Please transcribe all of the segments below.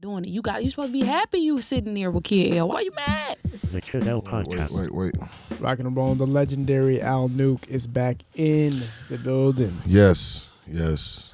doing it. You supposed to be happy you sitting there with Kid L. Why you mad? The KidLPodcast. Wait. Rocking and rolling. The legendary AlNuke is back in the building. Yes.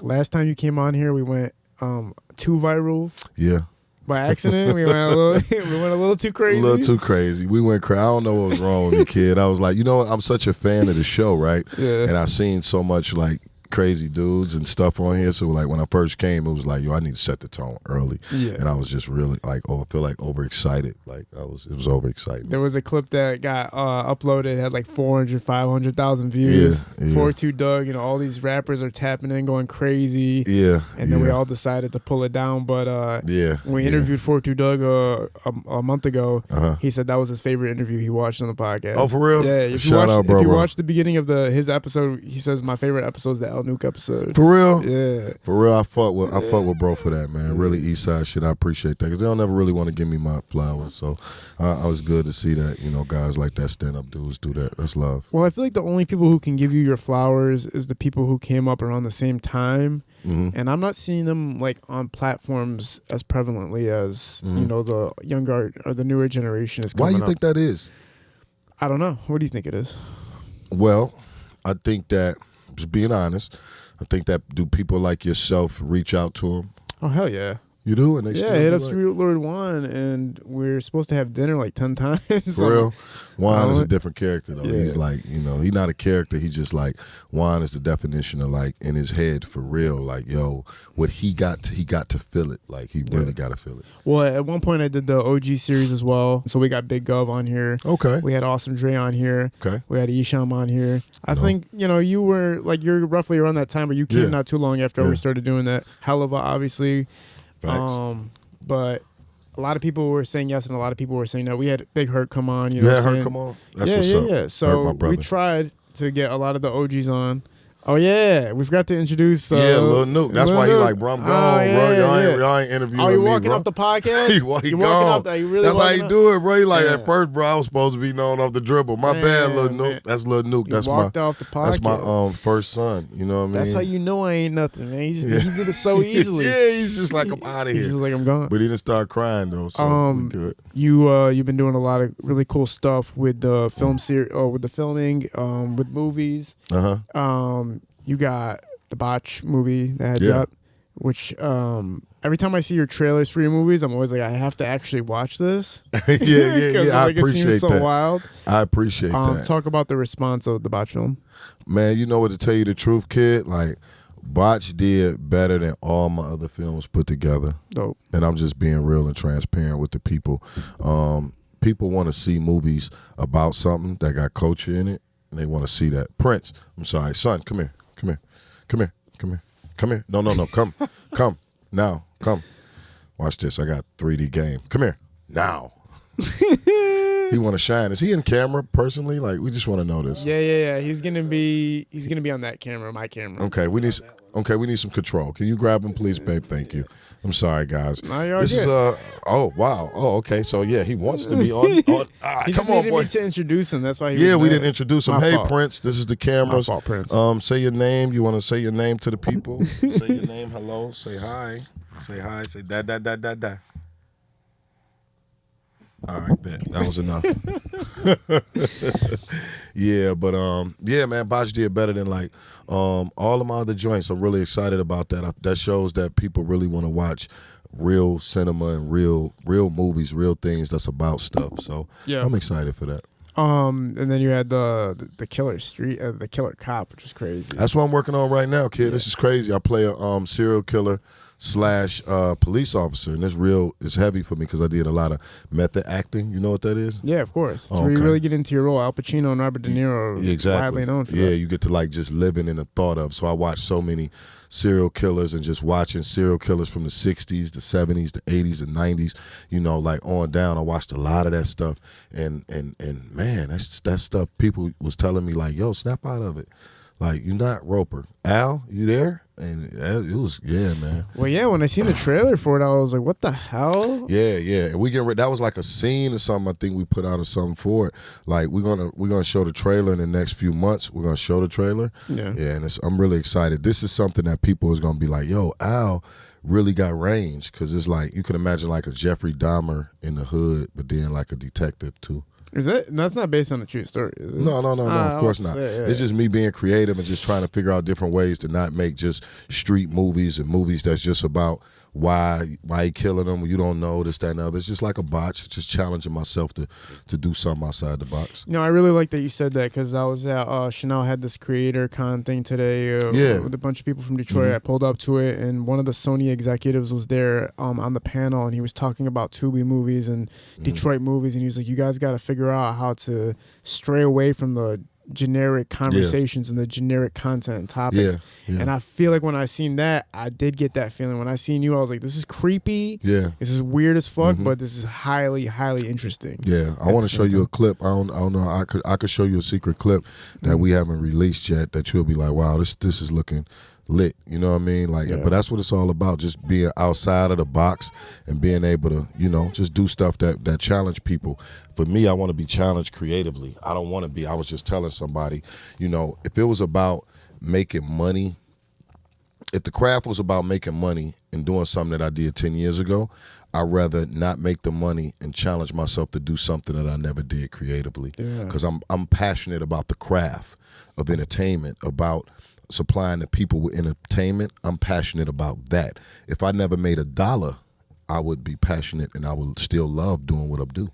Last time you came on here, we went too viral. Yeah. By accident, we went a little too crazy. A little too crazy. We went crazy. I don't know what was wrong with me, kid. I was like, you know what? I'm such a fan of the show, right? Yeah. And I seen so much like crazy dudes and stuff on here. So like when I first came, it was like, yo, I need to set the tone early. I was just really like, I feel like overexcited. Like it was overexcited. There was a clip that got uploaded, had like 400, 500,000 views. Yeah. 42 Doug, all these rappers are tapping in, going crazy. Yeah. And then we all decided to pull it down. But when we interviewed 42 Doug a month ago, he said that was his favorite interview he watched on the podcast. Oh, for real? Yeah. Shout out, bro. If you watch the beginning of his episode, he says my favorite episode is the AlNuke episode. For real? Yeah. For real, I fuck with bro for that, man. Really East Side shit. I appreciate that because they don't ever really want to give me my flowers. So I was good to see that, guys like that, stand-up dudes do that. That's love. Well, I feel like the only people who can give you your flowers is the people who came up around the same time. Mm-hmm. And I'm not seeing them like on platforms as prevalently as, the younger or the newer generation is coming Why you think that is? I don't know. What do you think it is? Well, I think that, just being honest, I think that do people like yourself reach out to them? Oh, hell yeah. You do? And they hit up Lord Juan, and we're supposed to have dinner like 10 times. For real? Juan is a different character, though. Yeah. He's like, he's not a character. He's just like, Juan is the definition of like, in his head, for real, like, yo, what he got to feel it. Like, he really got to feel it. Well, at one point I did the OG series as well. So we got Big Gov on here. Okay. We had Awesome Dre on here. Okay. We had Isham on here. I think, you were, like, you're roughly around that time, but you came not too long after we started doing that. Helluva, obviously. Facts. But a lot of people were saying yes, and a lot of people were saying no. We had Big Hurt come on. You had Hurt come on? That's what's up. Yeah. So we tried to get a lot of the OGs on. Oh, yeah. We forgot to introduce... Lil Nuke. That's why he like, bro, I'm gone, bro. Y'all ain't interviewing me, Oh, you walking off the podcast? he gone. That's how you do it, bro. He like, at first, bro, I was supposed to be known off the dribble. My bad, Lil Nuke. That's Lil Nuke. That's walked off the podcast. That's my first son. You know what I mean? That's how you know I ain't nothing, man. He did it so easily. He's just like, I'm out of here. He's just like, I'm gone. But he didn't start crying, though, so we good. You've been doing a lot of really cool stuff with the film series, with the filming, with movies. You got the Botch movie that had dropped, which every time I see your trailers for your movies, I'm always like, I have to actually watch this. I appreciate it seems so that. wild. I appreciate that. Talk about the response of the Botch film. Man, you know what, to tell you the truth, kid, like, Botch did better than all my other films put together. Dope. And I'm just being real and transparent with the people. People want to see movies about something that got culture in it, and they want to see that. Prince, I'm sorry, son, come here. No, come. Now, come. Watch this. I got 3D game. Come here. Now. He want to shine. Is he in camera personally? Like, we just want to know this. Yeah. He's gonna be on that camera, my camera. Okay, we need some control. Can you grab him, please, babe? Thank you. I'm sorry, guys. No, you're this good. is oh wow. Oh, okay. So yeah, he wants to be on. He come just on, needed boy. me to introduce him. That's why he was we mad. didn't introduce him. My Hey, fault. Prince. This is the cameras. My fault, Prince. Say your name. You want to say your name to the people? Say your name. Hello. Say hi. Say hi. Say da. All right, bet. That was enough. Man, Botch did better than like all of my other joints. I'm really excited about that. That shows that people really want to watch real cinema and real movies, real things that's about stuff. So I'm excited for that. And then you had the Killer Street, the Killer Cop, which is crazy. That's what I'm working on right now, kid. This is crazy. I play a serial killer / police officer, and it's heavy for me because I did a lot of method acting. You know what that is? Yeah, of course. Where you really get into your role. Al Pacino and Robert De Niro are widely known for that. You get to like just living in the thought of. So I watch so many serial killers and just watching serial killers from the 60s, the 70s, the 80s, and 90s, like on down. I watched a lot of that stuff, and man, that stuff people was telling me like, yo, snap out of it. Like, you're not Roper. Al, you there? And it was, man. Well, yeah, when I seen the trailer for it, I was like, what the hell? Yeah. And that was like a scene or something, I think we put out or something for it. Like, we're gonna show the trailer in the next few months. We're gonna show the trailer. Yeah, and I'm really excited. This is something that people is gonna be like, yo, Al really got range, because it's like you can imagine like a Jeffrey Dahmer in the hood, but then like a detective too. That's not based on a true story, is it? No, of course not. It's just me being creative and just trying to figure out different ways to not make just street movies and movies that's just about why he killing them, you don't know, this, that, and other. It's just like a Botch, just challenging myself to do something outside the box. I really like that you said that, because I was at Chanel had this creator con thing today with a bunch of people from Detroit. I pulled up to it, and one of the Sony executives was there on the panel, and he was talking about Tubi movies and Detroit movies, and he was like, you guys got to figure out how to stray away from the generic conversations and the generic content and topics. And I feel like when I seen that, I did get that feeling. When I seen you, I was like, this is creepy. This is weird as fuck, but this is highly, highly interesting. I want to show you a clip. I don't know. I could show you a secret clip that we haven't released yet that you'll be like, wow, this is looking lit, you know what I mean? Like, but that's what it's all about, just being outside of the box and being able to, just do stuff that challenge people. For me, I want to be challenged creatively. I don't want to be, I was just telling somebody, if it was about making money, if the craft was about making money and doing something that I did 10 years ago, I'd rather not make the money and challenge myself to do something that I never did creatively. Because I'm passionate about the craft of entertainment, about supplying the people with entertainment. I'm passionate about that. If I never made $1, I would be passionate and I would still love doing what I do.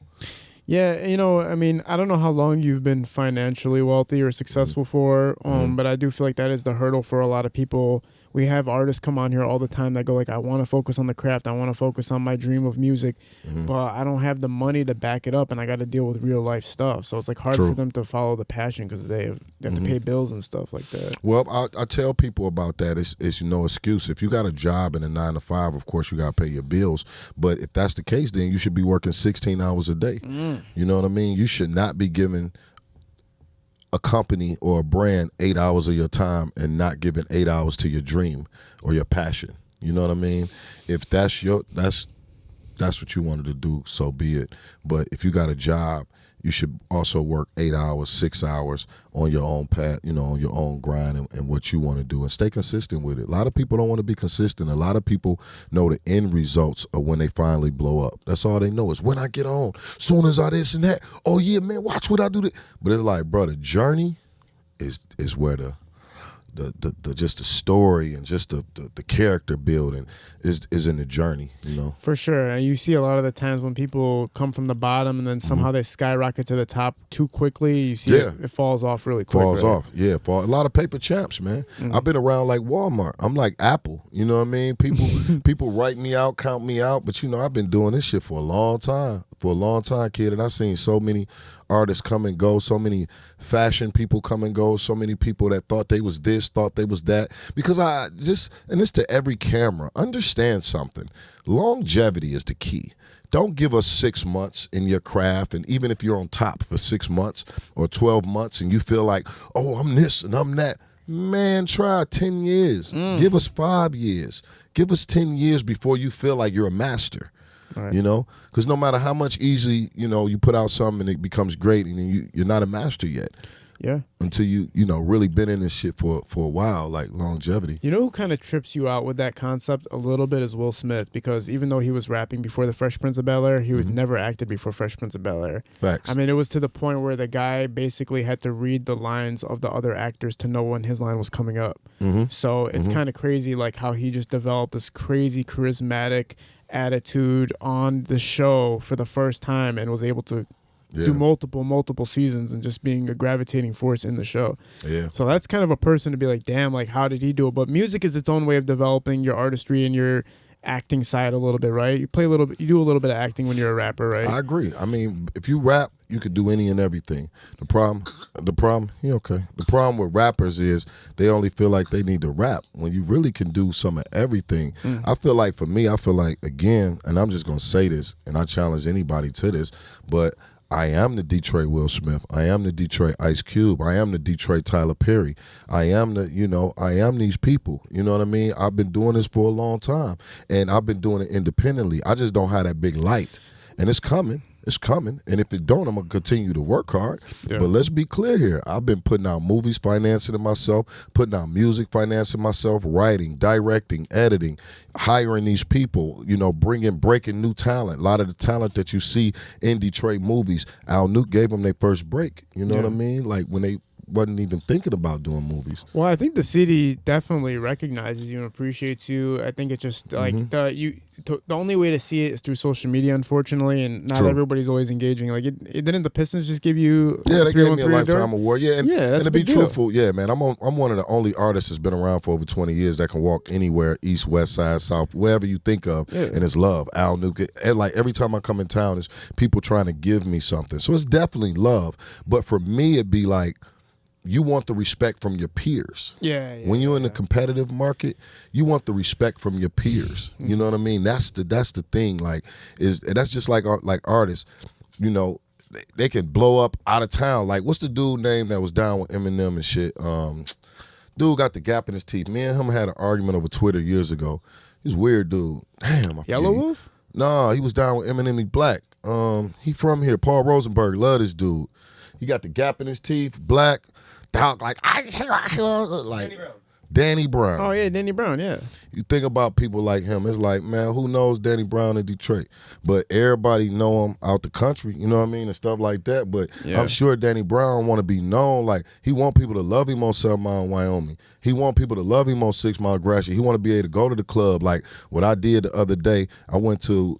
Yeah, I mean, I don't know how long you've been financially wealthy or successful for, but I do feel like that is the hurdle for a lot of people. We have artists come on here all the time that go like, I want to focus on the craft, I want to focus on my dream of music, but I don't have the money to back it up, and I got to deal with real life stuff. So it's like hard for them to follow the passion because they have to pay bills and stuff like that. Well, I tell people about that. It's no excuse. If you got a job in a 9 to 5, of course you got to pay your bills. But if that's the case, then you should be working 16 hours a day. You know what I mean? You should not be giving a company or a brand 8 hours of your time and not giving 8 hours to your dream or your passion. You know what I mean? If that's what you wanted to do, so be it. But if you got a job, you should also work 8 hours, 6 hours on your own path, on your own grind and what you want to do, and stay consistent with it. A lot of people don't want to be consistent. A lot of people know the end results of when they finally blow up. That's all they know is when I get on, soon as I this and that. Oh yeah, man, watch what I do. But it's like, bro, the journey is where the just the story and just the character building is in the journey, For sure. And you see a lot of the times when people come from the bottom and then somehow they skyrocket to the top too quickly, you see it falls off really quick. Falls off. A lot of paper champs, man. I've been around like Walmart. I'm like Apple, you know what I mean? People write me out, count me out, but I've been doing this shit for a long time. Kid, and I've seen so many artists come and go, so many fashion people come and go, so many people that thought they was this, thought they was that. Because and it's to every camera, understand something. Longevity is the key. Don't give us 6 months in your craft, and even if you're on top for 6 months or 12 months and you feel like, oh, I'm this and I'm that, man, try 10 years. Give us 5 years. Give us 10 years before you feel like you're a master. Right. Because no matter how much easily, you put out something and it becomes great, and you're not a master yet. Yeah. Until you really been in this shit for a while, like longevity. You know who kind of trips you out with that concept a little bit is Will Smith, because even though he was rapping before the Fresh Prince of Bel-Air, he was never acted before Fresh Prince of Bel-Air. Facts. I mean, it was to the point where the guy basically had to read the lines of the other actors to know when his line was coming up. So it's kind of crazy, like how he just developed this crazy charismatic attitude on the show for the first time and was able to do multiple seasons and just being a gravitating force in the show. Yeah. So that's kind of a person to be like, damn, like how did he do it? But music is its own way of developing your artistry and your acting side a little bit, right? You do a little bit of acting when you're a rapper, right? I agree. I mean, if you rap, you could do any and everything. The problem with rappers is they only feel like they need to rap when you really can do some of everything. I feel like, again, and I'm just going to say this, and I challenge anybody to this, but I am the Detroit Will Smith. I am the Detroit Ice Cube. I am the Detroit Tyler Perry. I am these people. You know what I mean? I've been doing this for a long time, and I've been doing it independently. I just don't have that big light, and it's coming. It's coming, and if it don't, I'm gonna continue to work hard. Yeah. But let's be clear here. I've been putting out movies, financing it myself, putting out music, financing myself, writing, directing, editing, hiring these people, breaking new talent. A lot of the talent that you see in Detroit movies, AlNuke gave them their first break. You know what I mean? Like when they wasn't even thinking about doing movies. Well, I think the city definitely recognizes you and appreciates you. I think it's just like the only way to see it is through social media, unfortunately, and not everybody's always engaging. Like, it didn't the Pistons just give you? Yeah, they gave me a lifetime award. Yeah, and that's to be deal. truthful, yeah, man, I'm one of the only artists that's been around for over 20 years that can walk anywhere, east, west side, south, wherever you think of, and it's love. AlNuke, and like every time I come in town, it's people trying to give me something. So it's definitely love. But for me, it'd be like, you want the respect from your peers. When you're in the competitive market, you want the respect from your peers. You know what I mean? That's the thing. Like, that's just like artists. They can blow up out of town. Like, what's the dude name that was down with Eminem and shit? Dude got the gap in his teeth. Me and him had an argument over Twitter years ago. He's a weird dude. Damn. Yellow Wolf? Nah, he was down with Eminem. He black. He from here. Paul Rosenberg. Love this dude. He got the gap in his teeth. Black. Dog, like Danny Brown. Oh yeah, Danny Brown. Yeah. You think about people like him, it's like, man, who knows Danny Brown in Detroit? But everybody know him out the country. You know what I mean, and stuff like that. But I'm sure Danny Brown want to be known. Like, he want people to love him on 7 Mile, Wyoming. He want people to love him on 6 Mile, Gratiot. He want to be able to go to the club. Like what I did the other day. I went to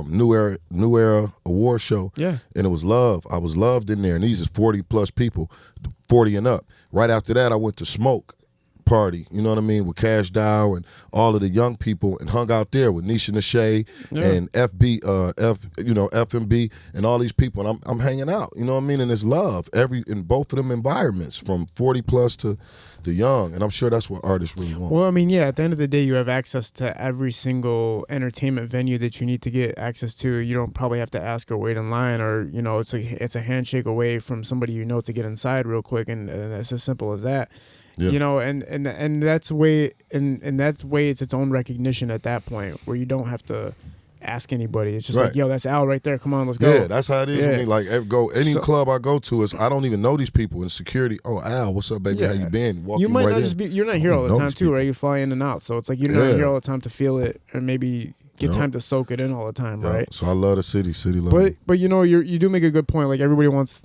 New Era award show. Yeah. And it was love. I was loved in there, and these is 40 plus people, 40 and up. Right after that, I went to Smoke party, you know what I mean, with Cash Dow and all of the young people, and hung out there with Nisha Nashay and FMB and all these people, and I'm hanging out, you know what I mean, and it's love in both of them environments, from 40 plus to the young, and I'm sure that's what artists really want. Well, I mean, at the end of the day, you have access to every single entertainment venue that you need to get access to. You don't probably have to ask or wait in line, or it's a handshake away from somebody to get inside real quick, and it's as simple as that. Yeah. And that's way it's its own recognition at that point, where you don't have to ask anybody. It's just like, yo, that's Al right there. Come on, let's go. Yeah, that's how it is with me. Like, any club I go to, I don't even know these people in security. Oh, Al, what's up, baby? How you been? You might not just be. You're not here all the time too, right? You fly in and out, so it's like you're not here all the time to feel it, or maybe get time to soak it in all the time, right? So I love the city. City love me. But you do make a good point. Like, everybody wants,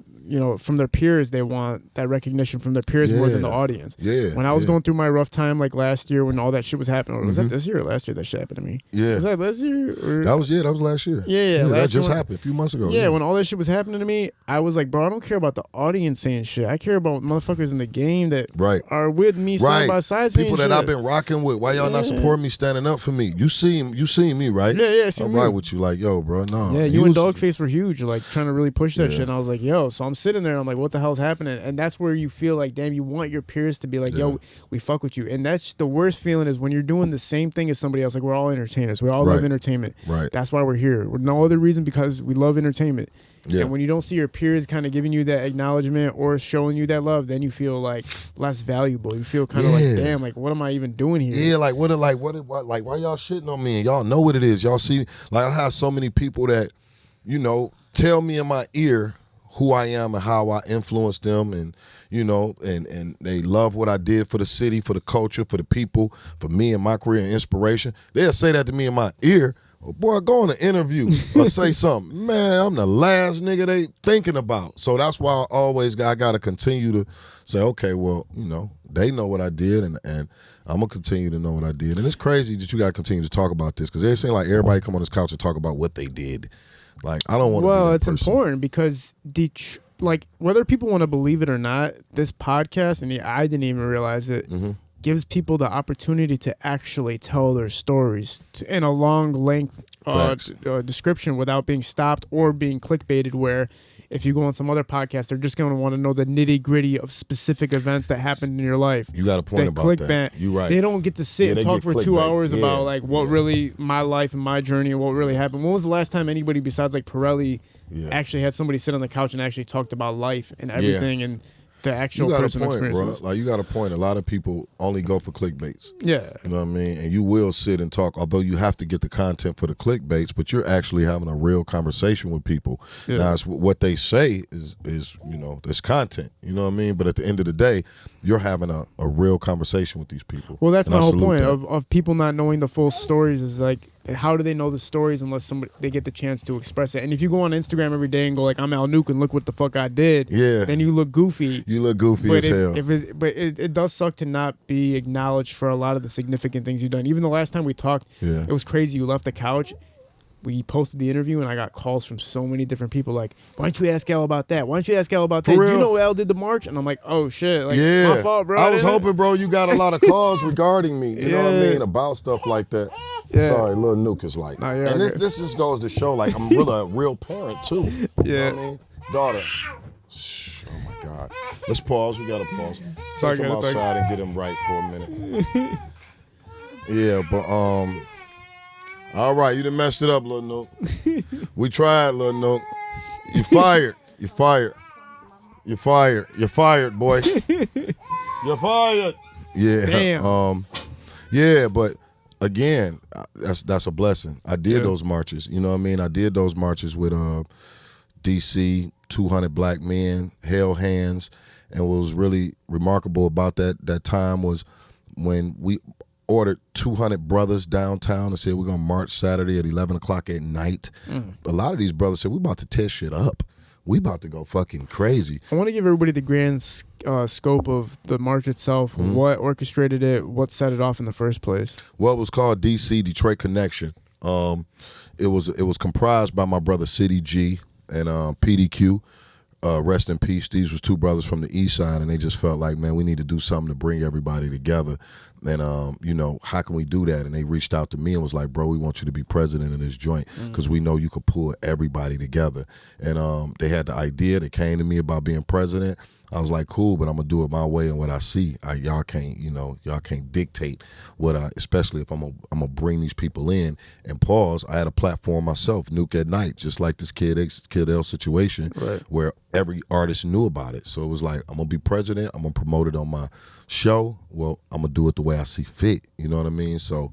from their peers, they want that recognition from their peers more than the audience. Yeah. When I was going through my rough time, like last year, when all that shit was happening, or was that this year or last year that shit happened to me? Yeah. Was that last year? Or? That was last year. Yeah. That just happened a few months ago. Yeah, when all that shit was happening to me, I was like, bro, I don't care about the audience saying shit. I care about motherfuckers in the game that are with me side by side saying people that shit. I've been rocking with. Why y'all not supporting me, standing up for me? You see me, right? Yeah. I'm right with you. Like, yo, bro, no. Yeah, you and Dogface were huge, like trying to really push that shit. And I was like, yo, so I'm sitting there and I'm like, what the hell's happening? And that's where you feel like, damn, you want your peers to be like, yo, we fuck with you. And that's the worst feeling, is when you're doing the same thing as somebody else. Like, we're all entertainers. We all love entertainment. Right. That's why we're here. We're no other reason, because we love entertainment. Yeah. And when you don't see your peers kind of giving you that acknowledgement or showing you that love, then you feel like less valuable. You feel kind of like, damn, like, what am I even doing here? Yeah, like, why y'all shitting on me? And y'all know what it is. Y'all see, like, I have so many people that, tell me in my ear who I am and how I influence them, and and they love what I did for the city, for the culture, for the people, for me and my career and inspiration. They'll say that to me in my ear. Oh, boy, go on an interview or say something. Man, I'm the last nigga they thinking about. So that's why I got to continue to say, okay, well, they know what I did, and I'm going to continue to know what I did. And it's crazy that you got to continue to talk about this, because it seems like everybody come on this couch and talk about what they did. Like, I don't want to be that it's person. Important, because like, whether people want to believe it or not, this podcast, and I didn't even realize it, gives people the opportunity to actually tell their stories in a long length description without being stopped or being clickbaited, where if you go on some other podcast, they're just going to want to know the nitty gritty of specific events that happened in your life. You got a point about that. You're right. They don't get to sit and talk for 2 hours about like what really my life and my journey and what really happened. When was the last time anybody besides like Pirelli actually had somebody sit on the couch and actually talked about life and everything and the actual you got personal a point, experiences. bro. Like you got a point. A lot of people only go for clickbaits. Yeah. You know what I mean? And you will sit and talk, although you have to get the content for the clickbaits, but you're actually having a real conversation with people. Yeah. Now, it's what they say is there's content. You know what I mean? But at the end of the day, you're having a real conversation with these people. Well, that's And my I whole salute point that. of people not knowing the full stories is like, how do they know the stories unless they get the chance to express it? And if you go on Instagram every day and go like, I'm AlNuke and look what the fuck I did, then you look goofy. You look goofy as hell. But it does suck to not be acknowledged for a lot of the significant things you've done. Even the last time we talked, it was crazy. You left the couch. We posted the interview, and I got calls from so many different people like, why don't you ask Al about that? Why don't you ask Al about that? For Do you real? know Al did the march? And I'm like, oh, shit. Like, my fault, bro. I was hoping, bro, you got a lot of calls regarding me. You know what I Yeah. mean? About stuff like that. Yeah. Sorry, little Nuke is like. Nah, you're and good. this just goes to show, like, I'm really a real parent, too. You Yeah. know what I mean? Daughter. Shh, oh, my God. Let's pause. We got to pause. Sorry, Take him guys, sorry. outside and get him right for a minute. Yeah, but, all right, you done messed it up, little Nuke. We tried, little Nuke. You fired. You fired. You fired. You're fired, boy. You're fired. Yeah. Damn. Yeah, but again, that's a blessing. I did those marches. You know what I mean? I did those marches with DC, 200 black men, held hands, and what was really remarkable about that time was when we ordered 200 brothers downtown and said we're gonna march Saturday at 11 o'clock at night. A lot of these brothers said we're about to tear shit up. We about to go fucking crazy. I want to give everybody the grand scope of the march itself. Mm-hmm. What orchestrated it? What set it off in the first place? Well, it was called DC Detroit Connection. It was comprised by my brother City G and PDQ. Rest in peace. These was two brothers from the East Side, and they just felt like, man, we need to do something to bring everybody together. And how can we do that? And they reached out to me and was like, bro, we want you to be president of this joint because we know you could pull everybody together. And they had the idea. They came to me about being president. I was like, cool, but I'm gonna do it my way and what I see. Y'all can't dictate what especially if I'm gonna bring these people in. And pause. I had a platform myself, Nuke at Night, just like this Kid L situation, where every artist knew about it. So it was like, I'm gonna be president. I'm gonna promote it on my show. Well, I'm gonna do it the way I see fit. You know what I mean? So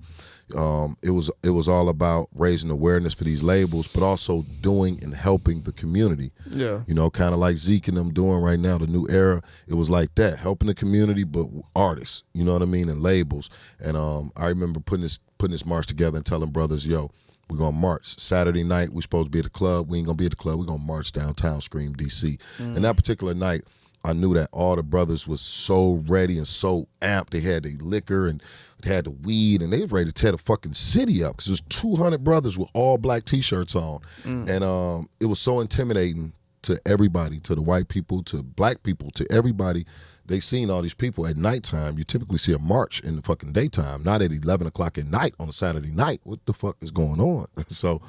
it was all about raising awareness for these labels, but also doing and helping the community. Yeah. You know, kind of like Zeke and them doing right now, the new era. It was like that, helping the community, but artists, you know what I mean, and labels. And I remember putting this march together and telling brothers, yo, we're gonna march Saturday night. We're supposed to be at the club. We ain't gonna be at the club. We're gonna march downtown, scream DC. And that particular night, I knew that all the brothers was so ready and so amped. They had the liquor and they had the weed, and they was ready to tear the fucking city up because there's 200 brothers with all black T-shirts on. And it was so intimidating to everybody, to the white people, to black people, to everybody. They seen all these people at nighttime. You typically see a march in the fucking daytime, not at 11 o'clock at night on a Saturday night. What the fuck is going on? So,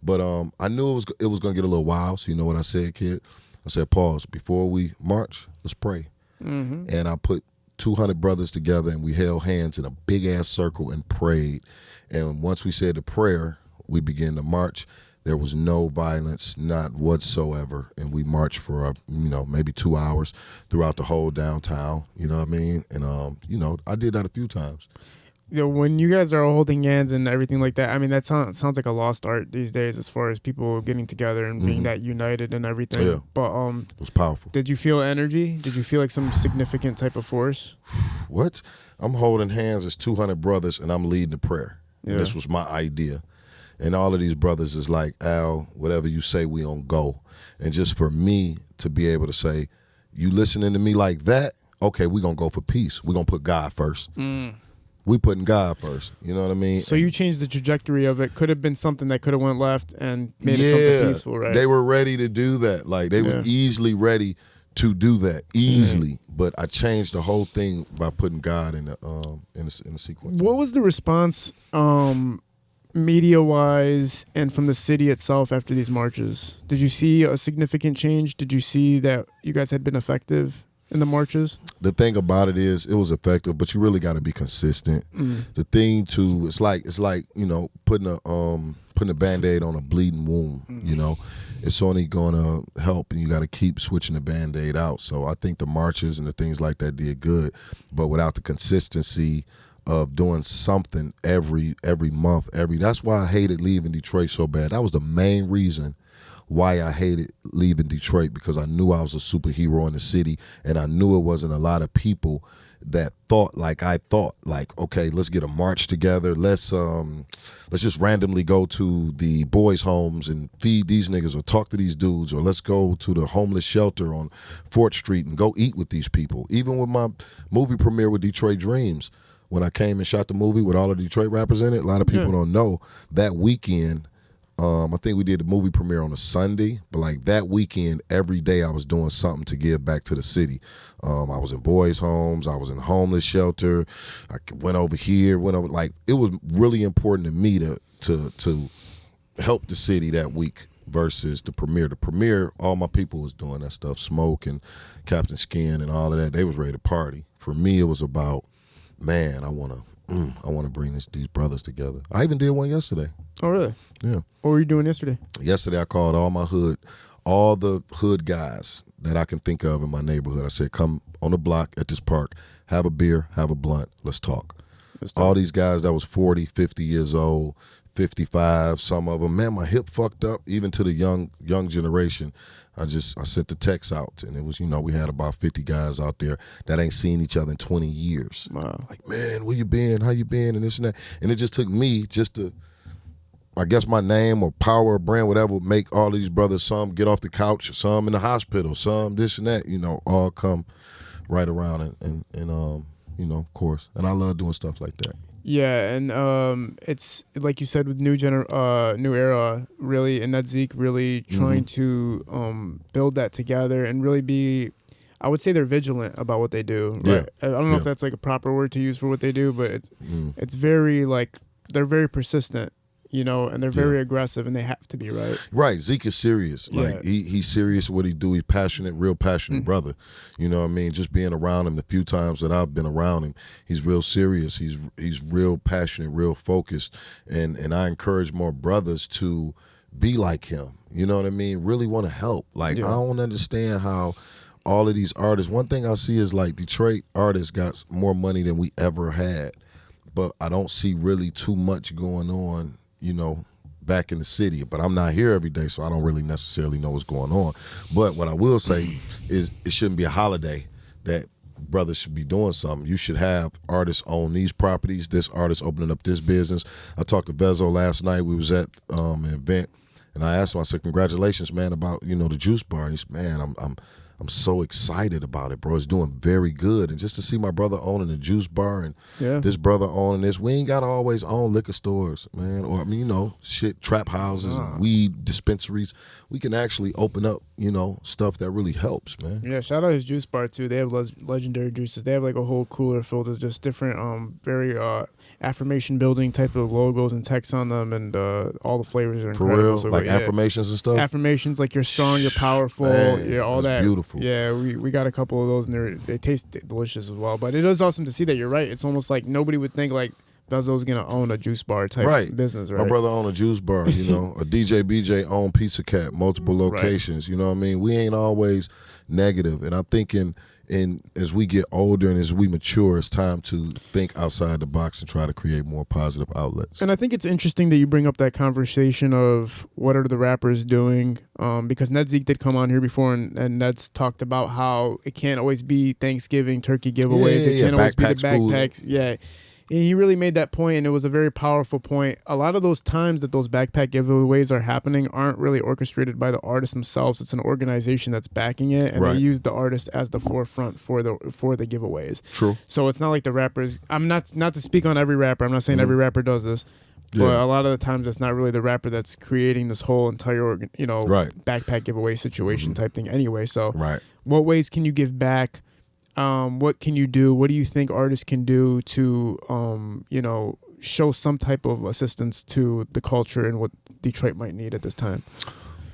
but I knew it was going to get a little wild. So you know what I said, kid? I said, pause. Before we march, let's pray. And I put 200 brothers together, and we held hands in a big-ass circle and prayed. And once we said the prayer, we began to march. There was no violence, not whatsoever. And we marched for, maybe 2 hours throughout the whole downtown. You know what I mean? And, I did that a few times. When you guys are holding hands and everything like that, I mean, that sounds like a lost art these days as far as people getting together and being that united and everything. Yeah. But it was powerful. Did you feel energy? Did you feel like some significant type of force? What? I'm holding hands as 200 brothers, and I'm leading the prayer. Yeah. And this was my idea. And all of these brothers is like, Al, whatever you say, we on go. And just for me to be able to say, you listening to me like that? Okay, we going to go for peace. We going to put God first. We putting God first. You know what I mean? So you changed the trajectory of it. Could have been something that could have went left and made it something peaceful, right? They were ready to do that. Like, they were easily ready to do that. Easily. But I changed the whole thing by putting God in the sequence. What was the response media-wise and from the city itself after these marches? Did you see a significant change? Did you see that you guys had been effective in the marches? The thing about it is, it was effective, but you really got to be consistent. The thing it's like putting a Band-Aid on a bleeding wound. it's only gonna help, and you got to keep switching the Band-Aid out. So I think the marches and the things like that did good, but without the consistency of doing something every month, that's why I hated leaving Detroit so bad. That was the main reason why I hated leaving Detroit, because I knew I was a superhero in the city, and I knew it wasn't a lot of people that thought like I thought. Like, okay, let's get a march together. Let's just randomly go to the boys' homes and feed these niggas, or talk to these dudes, or let's go to the homeless shelter on 4th Street and go eat with these people. Even with my movie premiere with Detroit Dreams, when I came and shot the movie with all the Detroit rappers in it, a lot of people don't know that weekend. I think we did the movie premiere on a Sunday, but like that weekend, every day I was doing something to give back to the city. I was in boys' homes, I was in a homeless shelter, I went over here, like it was really important to me to help the city that week versus the premiere. The premiere, all my people was doing that stuff, Smoke and Captain Skin and all of that. They was ready to party. For me, it was about, man, I want to bring these brothers together. I even did one yesterday. Oh, really? Yeah. What were you doing yesterday? Yesterday, I called all the hood guys that I can think of in my neighborhood. I said, come on the block at this park, have a beer, have a blunt, let's talk. All these guys that was 40, 50 years old, 55, some of them, man, my hip fucked up, even to the young generation. I sent the text out, and it was, we had about 50 guys out there that ain't seen each other in 20 years. Wow. Like, man, where you been? How you been? And this and that. And it just took me just to, I guess my name or power or brand, whatever, would make all these brothers, some get off the couch, some in the hospital, some this and that, all come right around and of course. And I love doing stuff like that. Yeah, and it's like you said with new era, really, and that Zeke really trying to build that together and really be, I would say they're vigilant about what they do. Right? Yeah. I don't know if that's like a proper word to use for what they do, but it's very like they're very persistent. And they're very aggressive, and they have to be, right? Right. Zeke is serious. Like he's serious what he do. He's passionate, real passionate brother. You know what I mean? Just being around him the few times that I've been around him, he's real serious. He's real passionate, real focused, and I encourage more brothers to be like him. You know what I mean? Really want to help. Like I don't understand how all of these artists. One thing I see is like Detroit artists got more money than we ever had, but I don't see really too much going on, back in the city. But I'm not here every day, so I don't really necessarily know what's going on. But what I will say is it shouldn't be a holiday that brothers should be doing something. You should have artists own these properties, this artist opening up this business. I talked to Bezo last night. We was at an event, and I asked him, I said, congratulations, man, about, the juice bar. And he said, man, I'm so excited about it, bro. It's doing very good. And just to see my brother owning a juice bar and this brother owning this, we ain't got to always own liquor stores, man. Or, trap houses and weed dispensaries. We can actually open up, stuff that really helps, man. Yeah, shout out his juice bar, too. They have legendary juices. They have like a whole cooler filled with just different, very affirmation building type of logos and text on them, and all the flavors are incredible. For real? So like affirmations and stuff? Affirmations, like you're strong, you're powerful, all that. Beautiful. Yeah, we got a couple of those, and they taste delicious as well. But it is awesome to see that you're right. It's almost like nobody would think like Bezo's gonna own a juice bar type business, right? My brother owned a juice bar, a DJ BJ owned Pizza Cat, multiple locations, you know what I mean? We ain't always negative. And I think as we get older and as we mature, it's time to think outside the box and try to create more positive outlets. And I think it's interesting that you bring up that conversation of what are the rappers doing, because Ned Zeke did come on here before, and Ned's talked about how it can't always be Thanksgiving turkey giveaways. It can't always be the backpacks. Food. Yeah. And he really made that point, and it was a very powerful point. A lot of those times that those backpack giveaways are happening aren't really orchestrated by the artists themselves. It's an organization that's backing it, and they use the artist as the forefront for the giveaways. True. So it's not like the rappers. I'm not to speak on every rapper. I'm not saying every rapper does this, but a lot of the times it's not really the rapper that's creating this whole entire backpack giveaway situation type thing anyway. So what ways can you give back? What can you do? What do you think artists can do to, show some type of assistance to the culture and what Detroit might need at this time?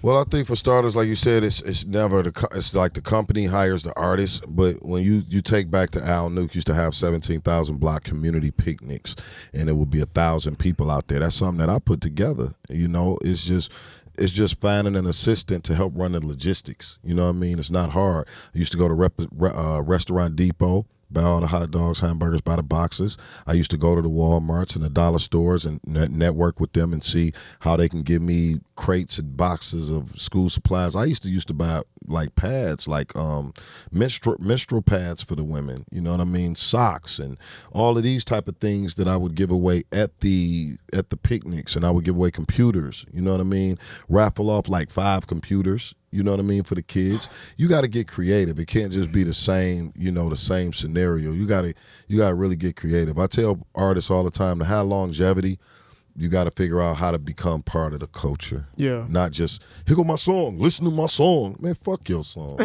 Well, I think for starters, like you said, it's never it's like the company hires the artist. But when you take back to AlNuke, used to have 17,000 block community picnics, and it would be 1,000 people out there. That's something that I put together. You know, it's just finding an assistant to help run the logistics. You know what I mean? It's not hard. I used to go to Restaurant Depot, buy all the hot dogs, hamburgers by the boxes. I used to go to the Walmarts and the dollar stores and network with them and see how they can give me crates and boxes of school supplies. I used to buy like pads, like menstrual pads for the women. You know what I mean? Socks and all of these type of things that I would give away at the picnics, and I would give away computers. You know what I mean? Raffle off like 5 computers. You know what I mean, for the kids. You got to get creative. It can't just be the same, the same scenario. You got to really get creative. I tell artists all the time, to have longevity, you got to figure out how to become part of the culture. Yeah. Not just, here go my song, listen to my song. Man, fuck your song.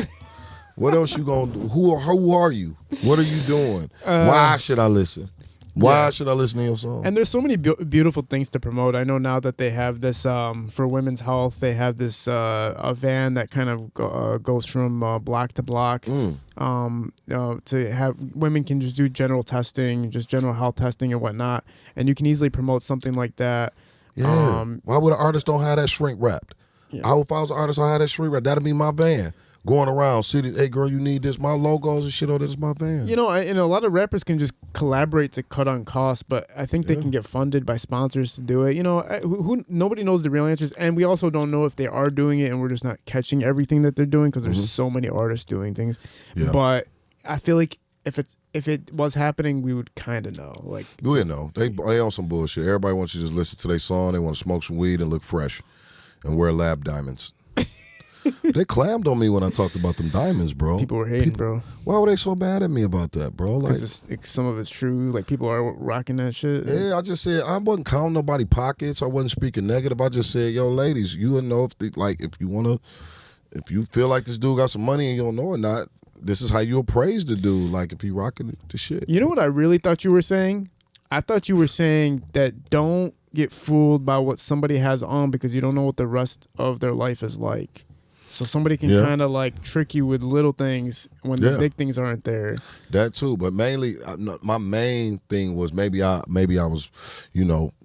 What else you going to do? Who are you? What are you doing? Why should I listen? Why should I listen to your song? And there's so many beautiful things to promote. I know now that they have this for women's health. They have this a van that kind of goes from block to block. To have women can just do general testing, just general health testing and whatnot, and you can easily promote something like that. Yeah. Why would an artist don't have that shrink wrapped? Yeah. If I was an artist, I had that shrink wrapped. That'd be my van. Going around cities, hey girl, you need this. My logos and shit. Oh, this is my van. And a lot of rappers can just collaborate to cut on costs, but I think they can get funded by sponsors to do it. Nobody knows the real answers, and we also don't know if they are doing it, and we're just not catching everything that they're doing because there's so many artists doing things. Yeah. But I feel like if it was happening, we would kind of know. Like we know they on some bullshit. Everybody wants you to just listen to their song. They want to smoke some weed and look fresh, and wear lab diamonds. They clammed on me when I talked about them diamonds, bro. People were hating, bro. Why were they so mad at me about that, bro? Because some of it's true. Like, people are rocking that shit. Yeah, I just said, I wasn't counting nobody's pockets. I wasn't speaking negative. I just said, yo, ladies, you would know if you feel like this dude got some money and you don't know or not, this is how you appraise the dude, like if he rocking the shit. You know what I really thought you were saying? I thought you were saying that don't get fooled by what somebody has on because you don't know what the rest of their life is like. So somebody can kind of like trick you with little things when the big things aren't there. That too, but mainly my main thing was maybe I was,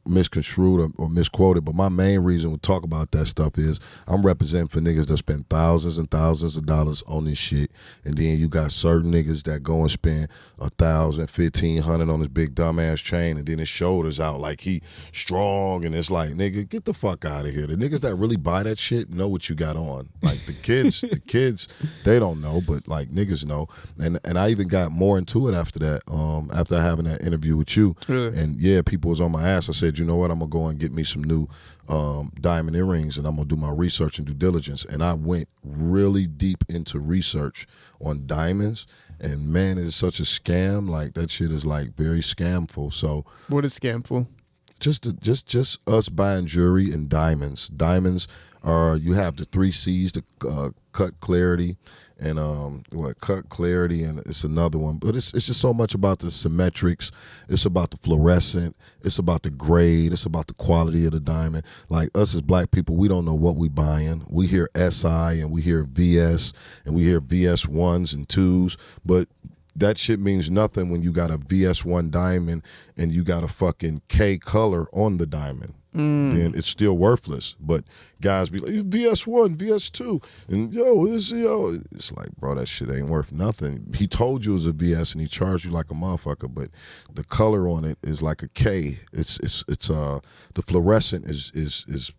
misconstrued or misquoted. But my main reason to talk about that stuff is I'm representing for niggas that spend thousands and thousands of dollars on this shit, and then you got certain niggas that go and spend $1,000, $1,500 on this big dumbass chain, and then his shoulders out like he strong, and it's like, nigga, get the fuck out of here. The niggas that really buy that shit know what you got on. Like the kids, they don't know, but like niggas know. And I even got more into it after that. After having that interview with you, and people was on my ass. I said, you know what, I'm gonna go and get me some new diamond earrings, and I'm gonna do my research and due diligence. And I went really deep into research on diamonds, and man, it's such a scam. Like that shit is like very scamful. So what is scamful? Just us buying jewelry and diamonds. Diamonds are, you have the 3 C's, the cut, clarity, and cut, clarity, and it's another one. But it's just so much about the symmetrics. It's about the fluorescent. It's about the grade. It's about the quality of the diamond. Like us as black people, we don't know what we buying. We hear SI and we hear VS and we hear VS1s and 2s, but that shit means nothing when you got a VS1 diamond and you got a fucking K color on the diamond. Then it's still worthless. But guys be like, VS1, VS2, and it's like, bro, that shit ain't worth nothing. He told you it was a VS and he charged you like a motherfucker, but the color on it is like a K. It's the fluorescent is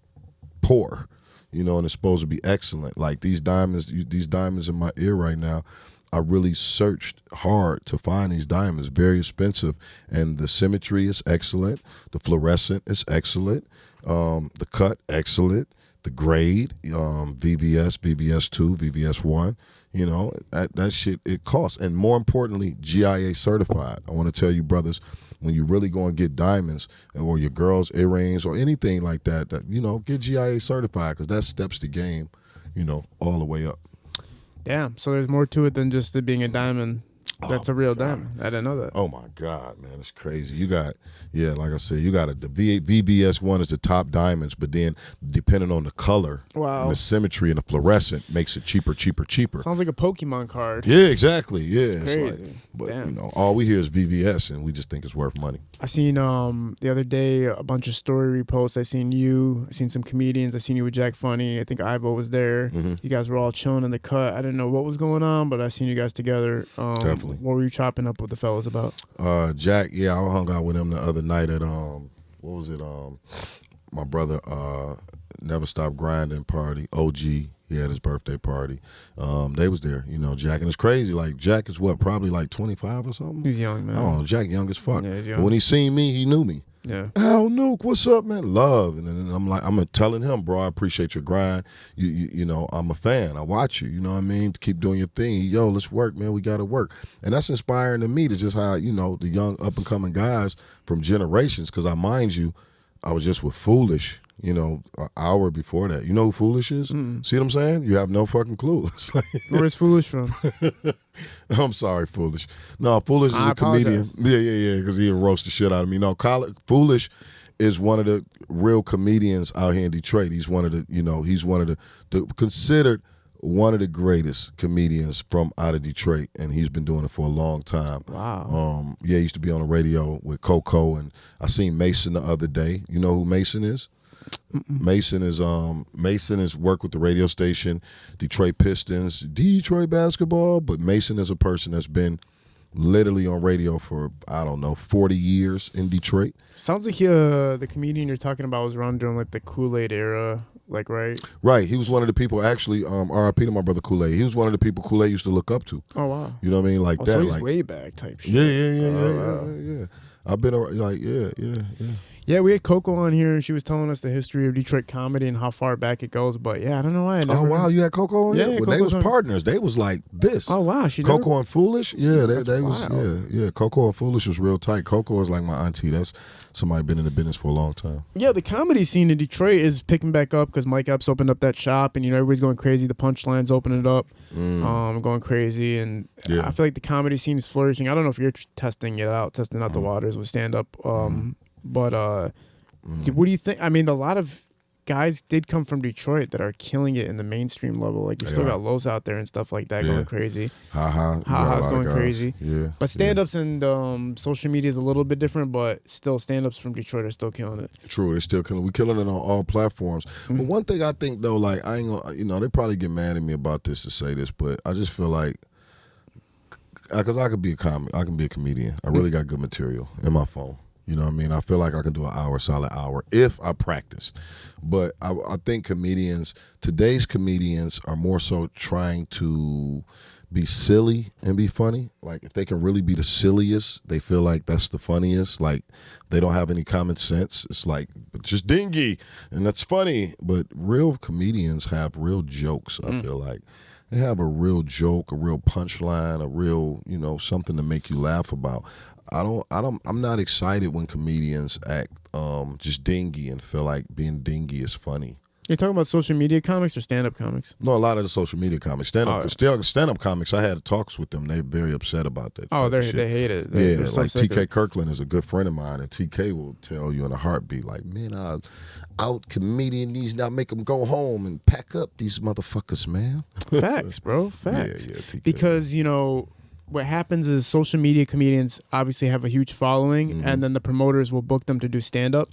poor, and it's supposed to be excellent. Like these diamonds in my ear right now, I really searched hard to find these diamonds. Very expensive, and the symmetry is excellent. The fluorescent is excellent. The cut, excellent. The grade, VVS, VVS2, VVS1. That shit, it costs. And more importantly, GIA certified. I want to tell you, brothers, when you really go and get diamonds or your girls' earrings or anything like that, get GIA certified, because that steps the game, all the way up. Damn, so there's more to it than just it being a diamond. That's a real diamond. I didn't know that. Oh my God, man, it's crazy. You got, like I said, you got the VBS one is the top diamonds, but then depending on the color and the symmetry and the fluorescent makes it cheaper. Sounds like a Pokemon card. Yeah, exactly. Yeah, it's crazy. Like, but all we hear is VBS, and we just think it's worth money. I seen the other day a bunch of story reposts. I seen some comedians. I seen you with Jack Funny. I think Ivo was there. Mm-hmm. You guys were all chilling in the cut. I didn't know what was going on, but I seen you guys together. Definitely. What were you chopping up with the fellas about? Jack, I hung out with him the other night at what was it? My brother Never Stop Grinding party. OG. He had his birthday party. They was there, Jack. And it's crazy. Like, Jack is probably like 25 or something? He's young, man. I don't know. Jack young as fuck. Yeah, he's young. But when he seen me, he knew me. Yeah. AlNuke, what's up, man? Love. And then I'm telling him, bro, I appreciate your grind. You know, I'm a fan. I watch you. You know what I mean? Keep doing your thing. Yo, let's work, man. We got to work. And that's inspiring to me to just how, the young up-and-coming guys from generations, because mind you, I was just with Foolish, an hour before that. You know who Foolish is? Mm. See what I'm saying? You have no fucking clue. It's like, where's Foolish from? I'm sorry, Foolish. No, Foolish is a comedian. Yeah, because he'll roast the shit out of me. No, Foolish is one of the real comedians out here in Detroit. He's one of the, he's one of the considered one of the greatest comedians from out of Detroit, and he's been doing it for a long time. Wow. He used to be on the radio with Coco, and I seen Mason the other day. You know who Mason is? Mason is worked with the radio station, Detroit Pistons, Detroit basketball, but Mason is a person that's been literally on radio for, 40 years in Detroit. Sounds like the comedian you're talking about was around during like the Kool-Aid era, right? Right. He was one of the people, actually, RIP to my brother Kool-Aid. He was one of the people Kool-Aid used to look up to. Oh, wow. You know what I mean? Like that. So he's like way back type shit. Yeah. I've been yeah. Yeah, we had Coco on here, and she was telling us the history of Detroit comedy and how far back it goes. But yeah, I don't know why. Wow, you had Coco on? Yeah, Well, they was partners. They was like this. Oh wow, Coco and Foolish. Yeah, they was. Wild. Yeah. Coco and Foolish was real tight. Coco was like my auntie. That's somebody been in the business for a long time. Yeah, the comedy scene in Detroit is picking back up because Mike Epps opened up that shop, and everybody's going crazy. The Punchline's opening it up, going crazy, and I feel like the comedy scene is flourishing. I don't know if you're testing out the waters with stand up, but. What do you think? I mean, a lot of guys did come from Detroit that are killing it in the mainstream level. Like, you still got Los out there and stuff like that going crazy. Ha-Ha's going crazy. Yeah. But stand-ups and social media is a little bit different, but still stand-ups from Detroit are still killing it. True, they're still killing it. We're killing it on all platforms. But one thing I think, though, like, I ain't gonna, they probably get mad at me about this to say this, but I just feel like, because I could be I can be a comedian. I really got good material in my phone. You know what I mean? I feel like I can do a solid hour if I practice. But I think today's comedians are more so trying to be silly and be funny. Like, if they can really be the silliest, they feel like that's the funniest. Like, they don't have any common sense. It's like, it's just dingy, and that's funny. But real comedians have real jokes, I feel like. They have a real joke, a real punchline, a real, something to make you laugh about. I'm not excited when comedians act just dingy and feel like being dingy is funny. You're talking about social media comics or stand-up comics? No, a lot of the social media comics. Stand-up comics, I had talks with them. They're very upset about that. Oh, they hate it. They're so like TK Kirkland is a good friend of mine, and TK will tell you in a heartbeat, like, man, out comedian needs not make them go home and pack up these motherfuckers, man. Facts, bro. Facts. Yeah, TK. Because, what happens is social media comedians obviously have a huge following, and then the promoters will book them to do stand-up,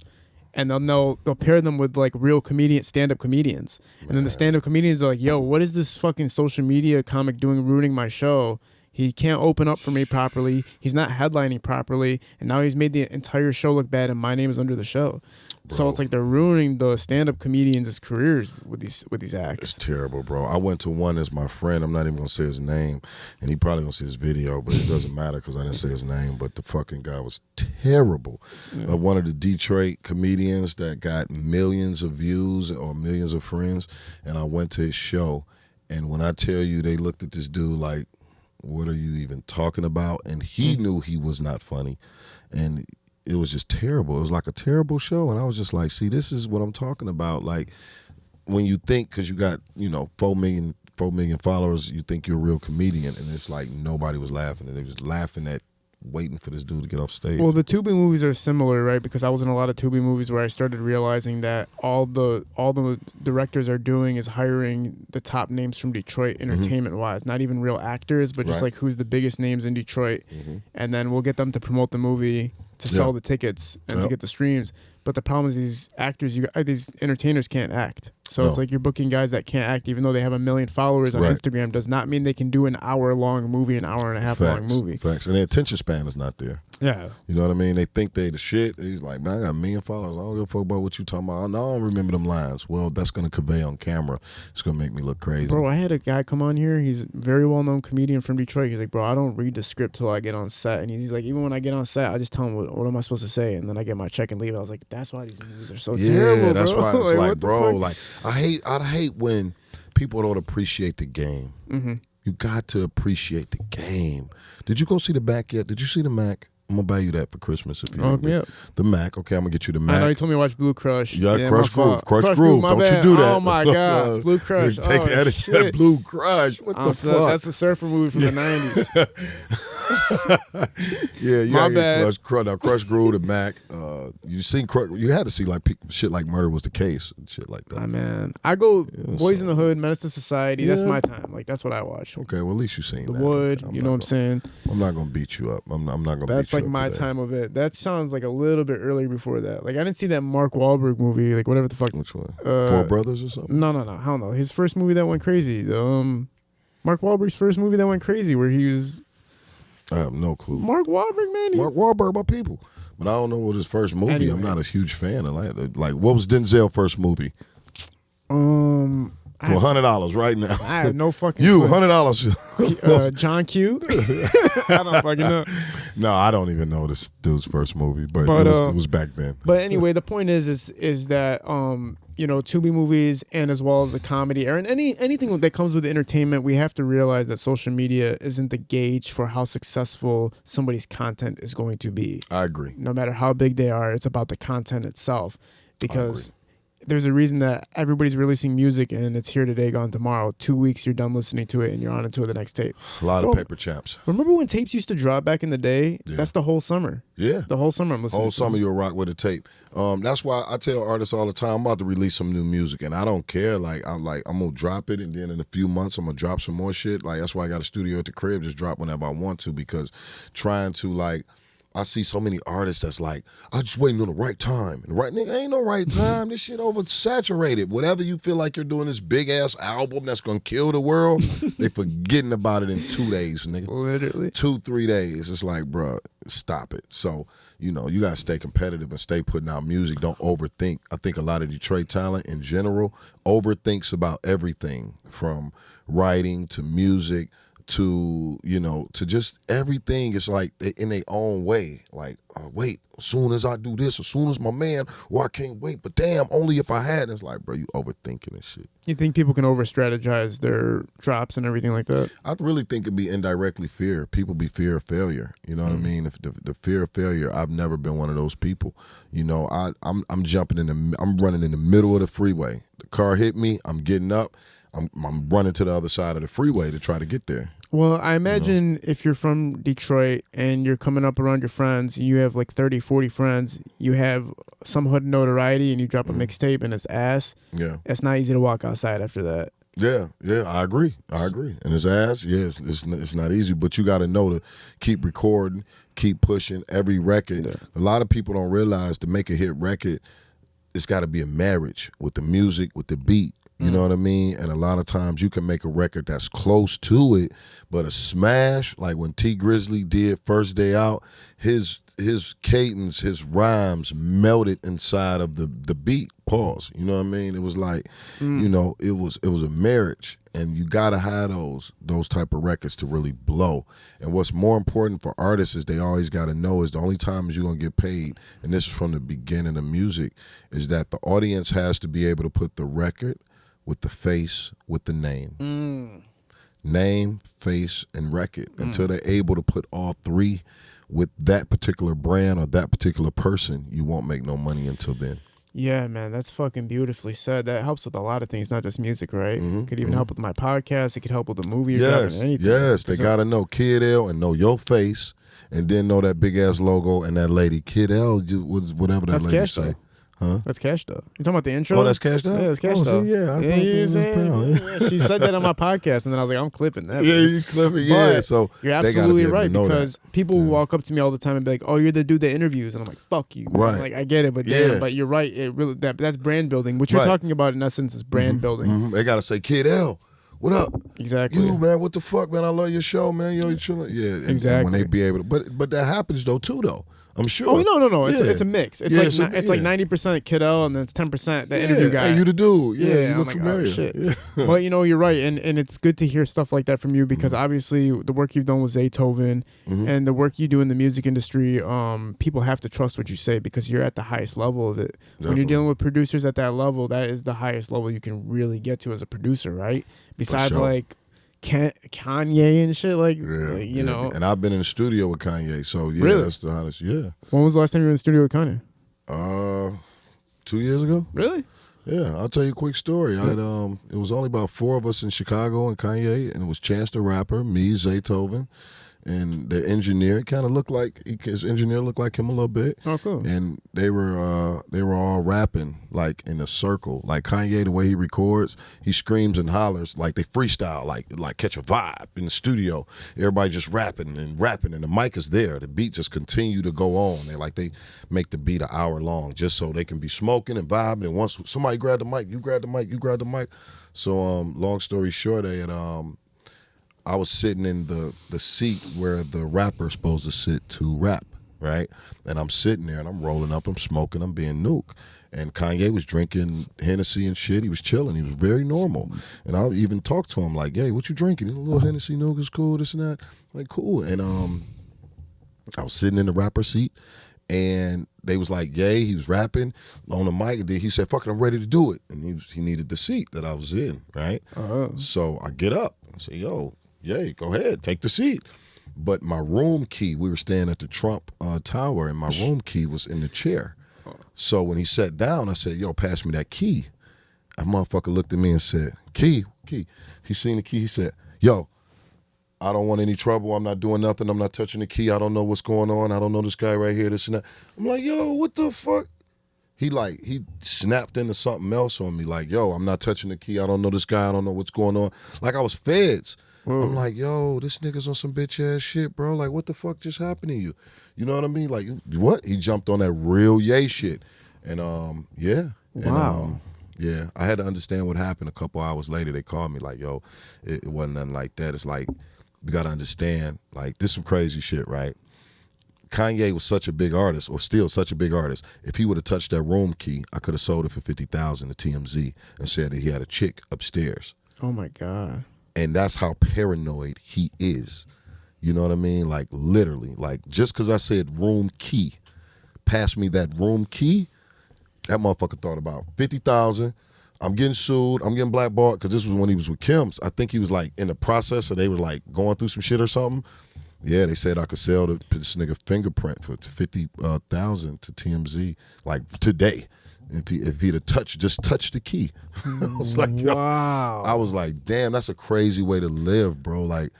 and they'll pair them with like real stand-up comedians. And then the stand-up comedians are like, yo, what is this fucking social media comic doing ruining my show? He can't open up for me properly. He's not headlining properly. And now he's made the entire show look bad, and my name is under the show. Bro. So it's like they're ruining the stand-up comedians' careers with these acts. It's terrible, bro. I went to one as my friend. I'm not even going to say his name. And he probably going to see his video, but it doesn't matter because I didn't say his name. But the fucking guy was terrible. Yeah. One of the Detroit comedians that got millions of views or millions of friends. And I went to his show. And when I tell you, they looked at this dude like, what are you even talking about? And he knew he was not funny. And it was just terrible. It was like a terrible show. And I was just like, see, this is what I'm talking about. Like, when you think, because you got, 4 million 4 million followers, you think you're a real comedian, and it's like nobody was laughing, and they was laughing at waiting for this dude to get off stage. Well, the Tubi movies are similar, right? Because I was in a lot of Tubi movies where I started realizing that all the directors are doing is hiring the top names from Detroit entertainment-wise, not even real actors, but just like who's the biggest names in Detroit, and then we'll get them to promote the movie to sell the tickets and to get the streams. But the problem is these actors, these entertainers can't act. So it's like you're booking guys that can't act, even though they have 1 million followers on Instagram, does not mean they can do an hour-long movie, an hour and a half long movie. Facts. And their attention span is not there. Yeah. You know what I mean? They think they the shit. He's like, man, I got 1 million followers. I don't give a fuck about what you talking about. I don't remember them lines. Well, that's going to convey on camera. It's going to make me look crazy. Bro, I had a guy come on here. He's a very well-known comedian from Detroit. He's like, bro, I don't read the script till I get on set. And he's like, even when I get on set, I just tell him, what am I supposed to say? And then I get my check and leave. I was like, that's why these movies are so terrible, Yeah, that's why it's like, bro, fuck? like, I hate when people don't appreciate the game. You got to appreciate the game. Did you go see the Mac yet? Did you see the Mac? I'm gonna buy you that for Christmas if you want the Mac. Okay, I'm gonna get you the Mac. I know you told me to watch Blue Crush. Yeah, Crush Groove. Crush Groove. Don't you do that. Oh my God, Blue Crush. Take that Blue Crush. What the fuck? That's a surfer movie from the 90s. Yeah, you my bad. Crush Groove, the Mac. You had to see like shit like Murder Was the Case and shit like that. Man, I go Boys in the Hood, Menace to Society. That's my time. Like that's what I watch. Okay, well at least you seen The that. Wood. You know what I'm saying? I'm not gonna beat you up. I'm not gonna. That's beat you like up my today. time of it. That sounds like a little bit earlier before that. Like I didn't see that Mark Wahlberg movie, like whatever the fuck. Which one? Four Brothers or something? No. Hell no. His first movie that went crazy. Mark Wahlberg's first movie that went crazy, where he was. I have no clue. Mark Wahlberg, man. Mark Wahlberg, my people. But I don't know what his first movie. Anyway. I'm not a huge fan of that. Like, what was Denzel's first movie? For $100 right now. I have no fucking. You clue. $100. John Q. I don't fucking know. No, I don't even know this dude's first movie, but it was back then. But anyway, the point is that Tubi movies and as well as the comedy or anything that comes with entertainment, we have to realize that social media isn't the gauge for how successful somebody's content is going to be. I agree. No matter how big they are, it's about the content itself, because there's a reason that everybody's releasing music and it's here today, gone tomorrow. 2 weeks, you're done listening to it and you're on into the next tape. A lot of paper champs. Remember when tapes used to drop back in the day? Yeah. That's the whole summer. Yeah. The whole summer I'm listening Whole to summer you'll rock with a tape. That's why I tell artists all the time, I'm about to release some new music and I don't care. I'm gonna drop it and then in a few months I'm gonna drop some more shit. Like that's why I got a studio at the crib, just drop whenever I want to, because trying to I see so many artists that's like, I just waiting on the right time. And right nigga, ain't no right time. This shit oversaturated. Whatever you feel like you're doing this big ass album that's gonna kill the world, they forgetting about it in 2 days, nigga. Literally. 2-3 days. It's like, bro, stop it. So, you gotta stay competitive and stay putting out music. Don't overthink. I think a lot of Detroit talent in general overthinks about everything from writing to music to to just everything. Is like in their own way, like wait, as soon as I do this, as soon as my man, I can't wait, but damn, only if I had. It's like, bro, you overthinking this shit. You think people can over strategize their drops and everything like that? I really think it'd be indirectly fear. People be fear of failure. You know what I mean? If the fear of failure, I've never been one of those people. I'm jumping I'm running in the middle of the freeway. The car hit me, I'm getting up, I'm running to the other side of the freeway to try to get there. Well, I imagine if you're from Detroit and you're coming up around your friends, you have like 30, 40 friends, you have some hood notoriety and you drop a mixtape and it's ass. Yeah. It's not easy to walk outside after that. Yeah, I agree. And it's ass, yes, it's not easy, but you got to know to keep recording, keep pushing every record. Yeah. A lot of people don't realize to make a hit record, it's got to be a marriage with the music, with the beat. You know what I mean? And a lot of times you can make a record that's close to it, but a smash, like when T Grizzly did First Day Out, his cadence, his rhymes melted inside of the beat. Pause. You know what I mean? It was like, it was a marriage, and you gotta have those type of records to really blow. And what's more important for artists is they always gotta know is the only times you're gonna get paid, and this is from the beginning of music, is that the audience has to be able to put the record with the face, with the name. Name, face, and record. Until they're able to put all three with that particular brand or that particular person, you won't make no money until then. Yeah, man, that's fucking beautifully said. That helps with a lot of things, not just music, right? Mm-hmm, It could even help with my podcast. It could help with the movie you're yes, dropping, anything. yes. They got to know Kid L and know your face, and then know that big-ass logo and that lady. Kid L, whatever that That's lady Cash, say. though. Huh? That's Cash, though. You talking about the intro? Oh, that's Cash Doll? Yeah, that's Cash, oh, though. See, yeah. I Yeah, thought you it was saying? proud. Yeah, she said that on my podcast, and then I was like, I'm clipping that. Yeah, you clip it. Yeah, But so you're they gotta absolutely be able to right, know because that. people will walk up to me all the time and be like, "Oh, you're the dude that interviews," and I'm like, "Fuck you." man. Right. Like, I get it, but Yeah. damn, but you're right. It really that's brand building. What you're Right. talking about in essence is brand building. Mhm. They gotta say, Kid L, what up? Exactly. You, man, what the fuck, man? I love your show, man. Yo, you chilling? Yeah, and Exactly. when they be able to, but that happens though too, though. I'm sure. Oh no! It's Yeah. it's a mix. It's Yeah, like it's like 90% Kiddo, and then it's 10% the interview guy. Hey, you the dude. Yeah, you I'm look like, familiar. oh, shit. Yeah. But you're right, and it's good to hear stuff like that from you, because obviously the work you've done with Zaytoven and the work you do in the music industry, people have to trust what you say because you're at the highest level of it. When Definitely. you're dealing with producers at that level, that is the highest level you can really get to as a producer, right? Besides sure. like Kanye and shit, like, Yeah, you know. And I've been in the studio with Kanye, so yeah, Really? that's the hottest. Yeah. When was the last time you were in the studio with Kanye? 2 years ago. Really? Yeah, I'll tell you a quick story. It was only about 4 of us in Chicago and Kanye, and it was Chance the Rapper, me, Zaytoven, and the engineer. Kind of looked like his engineer looked like him a little bit. Oh, cool. And they were all rapping like in a circle. Like Kanye, the way he records, he screams and hollers like they freestyle, like catch a vibe in the studio. Everybody just rapping, and the mic is there. The beat just continue to go on. They make the beat an hour long just so they can be smoking and vibing. And once somebody grab the mic, you grab the mic, you grab the mic. So long story short, I was sitting in the seat where the rapper's supposed to sit to rap, right? And I'm sitting there and I'm rolling up, I'm smoking, I'm being Nuke. And Kanye was drinking Hennessy and shit. He was chilling. He was very normal. And I even talked to him like, hey, what you drinking? A little Hennessy, Nuke is cool, this and that. Like, cool. And I was sitting in the rapper seat and they was like, yay, he was rapping on the mic. And then he said, fuck it, I'm ready to do it. And he needed the seat that I was in, right? So I get up and say, yo, yay, go ahead, take the seat. But my room key, we were staying at the Trump Tower, and my room key was in the chair. So when he sat down, I said, yo, pass me that key. A motherfucker looked at me and said, key. He seen the key. He said, yo, I don't want any trouble. I'm not doing nothing. I'm not touching the key. I don't know what's going on. I don't know this guy right here, this and that. I'm like, yo, what the fuck? He snapped into something else on me like, yo, I'm not touching the key. I don't know this guy. I don't know what's going on. Like I was feds. Whoa. I'm like, yo, this nigga's on some bitch ass shit, bro. Like, what the fuck just happened to you? You know what I mean? Like, what? He jumped on that real yay shit. And yeah. Wow. And, yeah, I had to understand what happened. A couple hours later, they called me like, yo, it wasn't nothing like that. It's like, we got to understand, like, this some crazy shit, right? Kanye was such a big artist, or still such a big artist. If he would have touched that room key, I could have sold it for $50,000 to TMZ and said that he had a chick upstairs. Oh my God. And that's how paranoid he is. You know what I mean? Like, literally. Like, just because I said room key, pass me that room key, that motherfucker thought about $50,000. I'm getting sued. I'm getting blackballed, because this was when he was with Kim's. I think he was like in the process, or they were like going through some shit or something. Yeah, they said I could sell this nigga fingerprint for $50,000 to TMZ like today. If he'd have just touched the key. I was like, yo, wow. I was like, damn, that's a crazy way to live, bro. Like,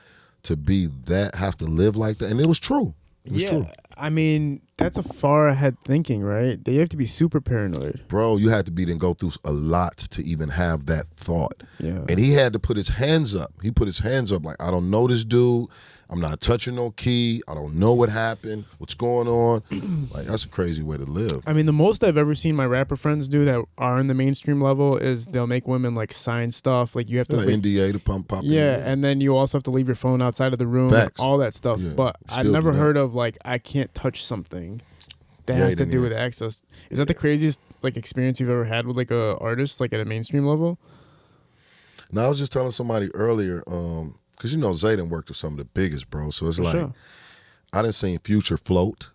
to be that, have to live like that. And it was true. It was true. I mean, that's a far ahead thinking, right? They have to be super paranoid. Bro, you had to go through a lot to even have that thought. Yeah. And he had to put his hands up. He put his hands up like, I don't know this dude. I'm not touching no key. I don't know what happened. What's going on? Like, that's a crazy way to live. I mean, the most I've ever seen my rapper friends do that are in the mainstream level is they'll make women like sign stuff. Like you have to NDA to pop. Yeah, and then you also have to leave your phone outside of the room. Facts. All that stuff. Yeah, but I still never do that. heard of like I can't touch something that has to do with access. Is that the craziest like experience you've ever had with like a artist like at a mainstream level? Now, I was just telling somebody earlier, because you know Zayden worked with some of the biggest, bro. So it's For like, sure. I done seen Future float.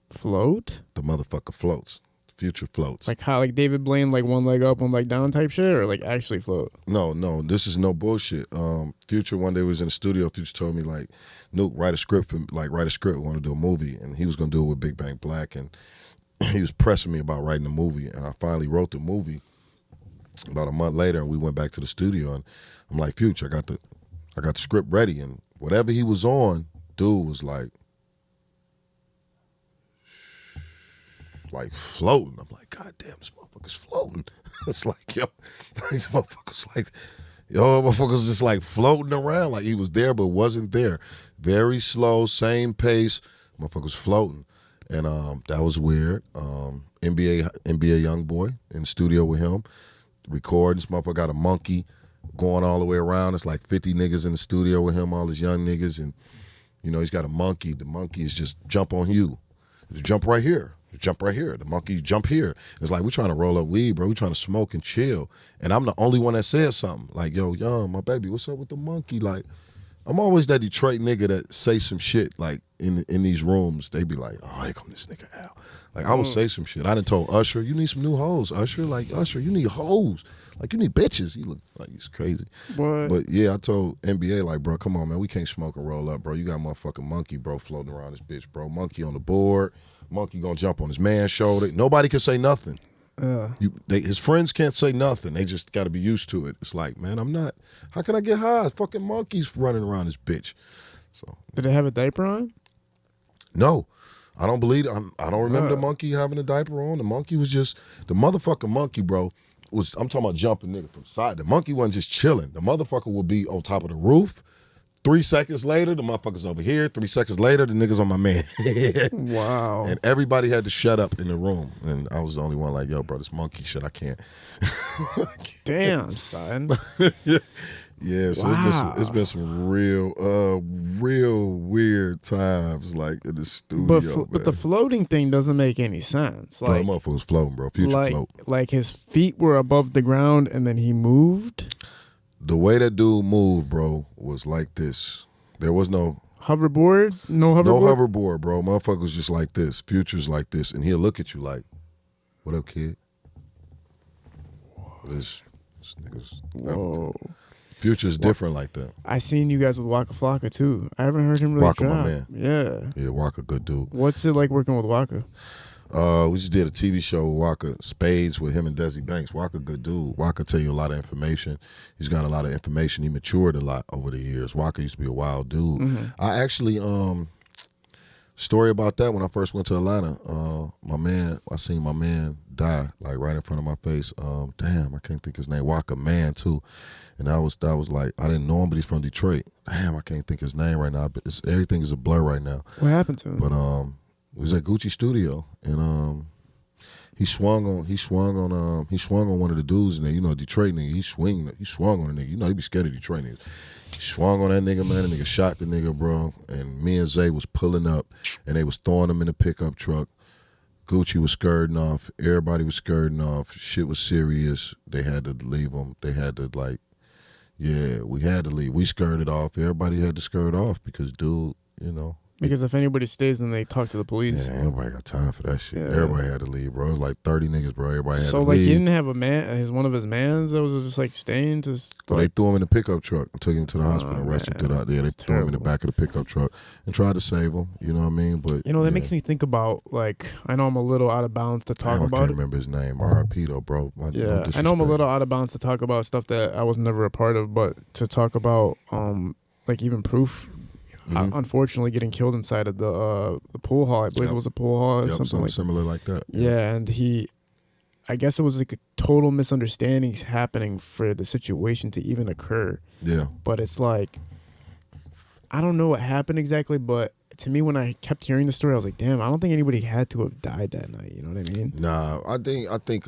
Float? The motherfucker floats. Future floats. Like how like David Blaine like one leg up, one leg down type shit, or like actually float? No, this is no bullshit. Future one day was in the studio. Future told me like, Nuke, write a script. We want to do a movie, and he was gonna do it with Big Bang Black, and he was pressing me about writing the movie, and I finally wrote the movie about a month later, and we went back to the studio, and I'm like, Future, I got the script ready, and whatever he was on, dude was like floating. I'm like, God damn, this motherfucker's floating. It's like, yo, these motherfuckers just like floating around, like he was there but wasn't there. Very slow, same pace, motherfuckers floating. And that was weird. NBA YoungBoy in the studio with him, recording. This motherfucker got a monkey going all the way around. It's like 50 niggas in the studio with him, all his young niggas, and you know, he's got a monkey. The monkey is just jump on you. Jump right here. Jump right here. The monkey jump here. It's like, we trying to roll up weed, bro. We trying to smoke and chill. And I'm the only one that said something. Like, yo, Young, my baby, what's up with the monkey? Like, I'm always that Detroit nigga that say some shit like in these rooms. They be like, oh, here come this nigga out. Like, I would say some shit. I done told Usher, you need some new hoes. Usher, you need hoes. Like, you need bitches. He look like he's crazy. What? But yeah, I told NBA, like, bro, come on, man. We can't smoke and roll up, bro. You got a motherfucking monkey, bro, floating around this bitch, bro. Monkey on the board. Monkey gonna jump on his man's shoulder. Nobody can say nothing. His friends can't say nothing. They just got to be used to it. It's like, man, I'm not. How can I get high? Fucking monkeys running around this bitch. So did they have a diaper on? No, I don't believe. I don't remember the monkey having a diaper on. The monkey was just the motherfucking monkey, bro. I'm talking about jumping nigga from side. The monkey wasn't just chilling. The motherfucker would be on top of the roof. 3 seconds later, the motherfucker's over here. 3 seconds later, the nigga's on my man. Wow. And everybody had to shut up in the room. And I was the only one like, yo, bro, this monkey shit, I can't. Damn, son. Yeah, so it's been some real weird times, like, in the studio. But the floating thing doesn't make any sense. Like, the motherfucker was floating, bro. Future float. Like his feet were above the ground and then he moved? The way that dude moved, bro, was like this. There was no hoverboard. No hoverboard. No hoverboard, bro. Motherfucker was just like this. Future's like this, and he'll look at you like, "What up, kid?" This nigga's. Whoa. Future's different like that. I seen you guys with Wocka Flocka too. I haven't heard him really Wocka, drop. my man. Yeah, Wocka, good dude. What's it like working with Wocka? We just did a TV show with Wocka, Spades, with him and Desi Banks. Wocka, good dude. Wocka tell you a lot of information. He's got a lot of information. He matured a lot over the years. Wocka used to be a wild dude. Mm-hmm. I actually, story about that, when I first went to Atlanta, I seen my man die, like right in front of my face. Damn, I can't think his name. Wocka, man, too. And that was like, I didn't know him, but he's from Detroit. Damn, I can't think his name right now. But everything is a blur right now. What happened to him? But it was at Gucci Studio, and he swung on one of the dudes in there. You know, Detroit nigga, he swung on the nigga. You know, he be scared of Detroit niggas. He swung on that nigga, man. The nigga shot the nigga, bro. And me and Zay was pulling up, and they was throwing him in the pickup truck. Gucci was skirting off. Everybody was skirting off. Shit was serious. They had to leave him. They had to, like, yeah, we had to leave. We skirted off. Everybody had to skirt off because, dude, you know. Because if anybody stays, then they talk to the police. Yeah, everybody got time for that shit. Yeah. Everybody had to leave, bro. It was like 30 niggas, bro. Everybody had to leave. So, like, he didn't have a man, one of his mans that was just, like, staying to... So they threw him in the pickup truck and took him to the hospital and rushed him to the... Yeah, they threw him in the back of the pickup truck and tried to save him. You know what I mean? But you know, that makes me think about, like, I know I'm a little out of bounds to talk about I can't remember his name. R.I.P. though, bro. No, I know I'm a little out of bounds to talk about stuff that I was never a part of, but to talk about, like, even Proof... Mm-hmm. Unfortunately, getting killed inside of the pool hall. I believe it was a pool hall or something like similar like that. Yeah, and I guess it was like a total misunderstanding happening for the situation to even occur. Yeah. But it's like, I don't know what happened exactly, but to me, when I kept hearing the story, I was like, damn, I don't think anybody had to have died that night. You know what I mean? Nah, I think,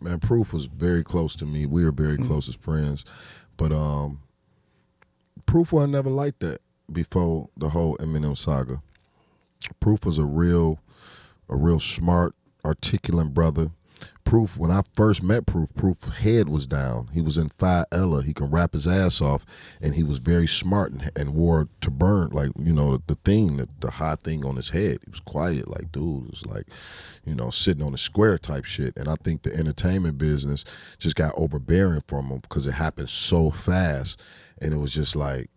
man, Proof was very close to me. We were very close as friends, but Proof was never like that. Before the whole Eminem saga, Proof was a real smart, articulate brother. Proof, when I first met Proof head was down. He was in Phi Ella. He can rap his ass off, and he was very smart and wore to burn, like, you know, the thing, the high thing on his head. He was quiet, like, dude was like, you know, sitting on the square type shit. And I think the entertainment business just got overbearing from him because it happened so fast, and it was just like,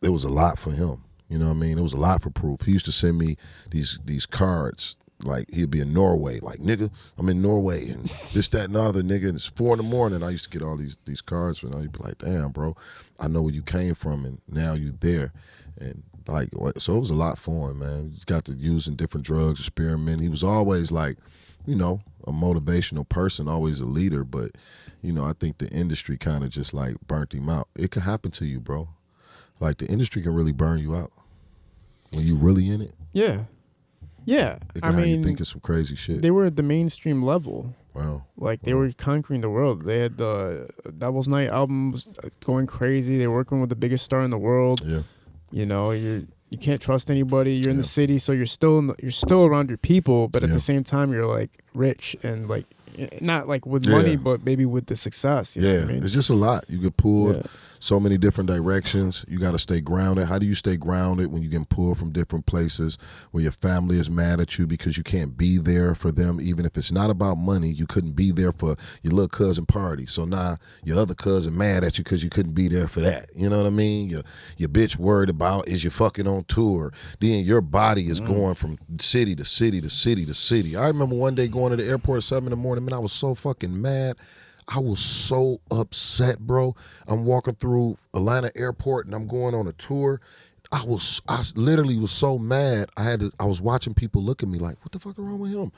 it was a lot for him. You know what I mean? It was a lot for Proof. He used to send me these cards like he'd be in Norway, like, nigga, I'm in Norway, and this, that, and the other, nigga, and it's 4 a.m. I used to get all these cards, and I'd be like, damn, bro, I know where you came from, and now you there, and like, so it was a lot for him, man. He got to using different drugs, experiment. He was always like, you know, a motivational person, always a leader, but, you know, I think the industry kind of just like burnt him out. It can happen to you, bro. Like, the industry can really burn you out when you really in it. Yeah. Yeah. It can have you thinking some crazy shit. They were at the mainstream level. Wow. Like, they were conquering the world. They had the Devil's Night album was going crazy. They were working with the biggest star in the world. Yeah. You know, you can't trust anybody. You're in the city, so you're still around your people, but at the same time, you're like rich and like not like with money, but maybe with the success. You know what I mean? It's just a lot. You get pulled so many different directions. You got to stay grounded. How do you stay grounded when you get pulled from different places where your family is mad at you because you can't be there for them, even if it's not about money? You couldn't be there for your little cousin party, so now your other cousin mad at you because you couldn't be there for that. You know what I mean? Your bitch worried about is you fucking on tour. Then your body is going from city to city to city to city. I remember one day going to the airport at 7 in the morning. Man, I was so fucking mad. I was so upset, bro. I'm walking through Atlanta airport and I'm going on a tour. I literally was so mad. I was watching people look at me like, what the fuck is wrong with him?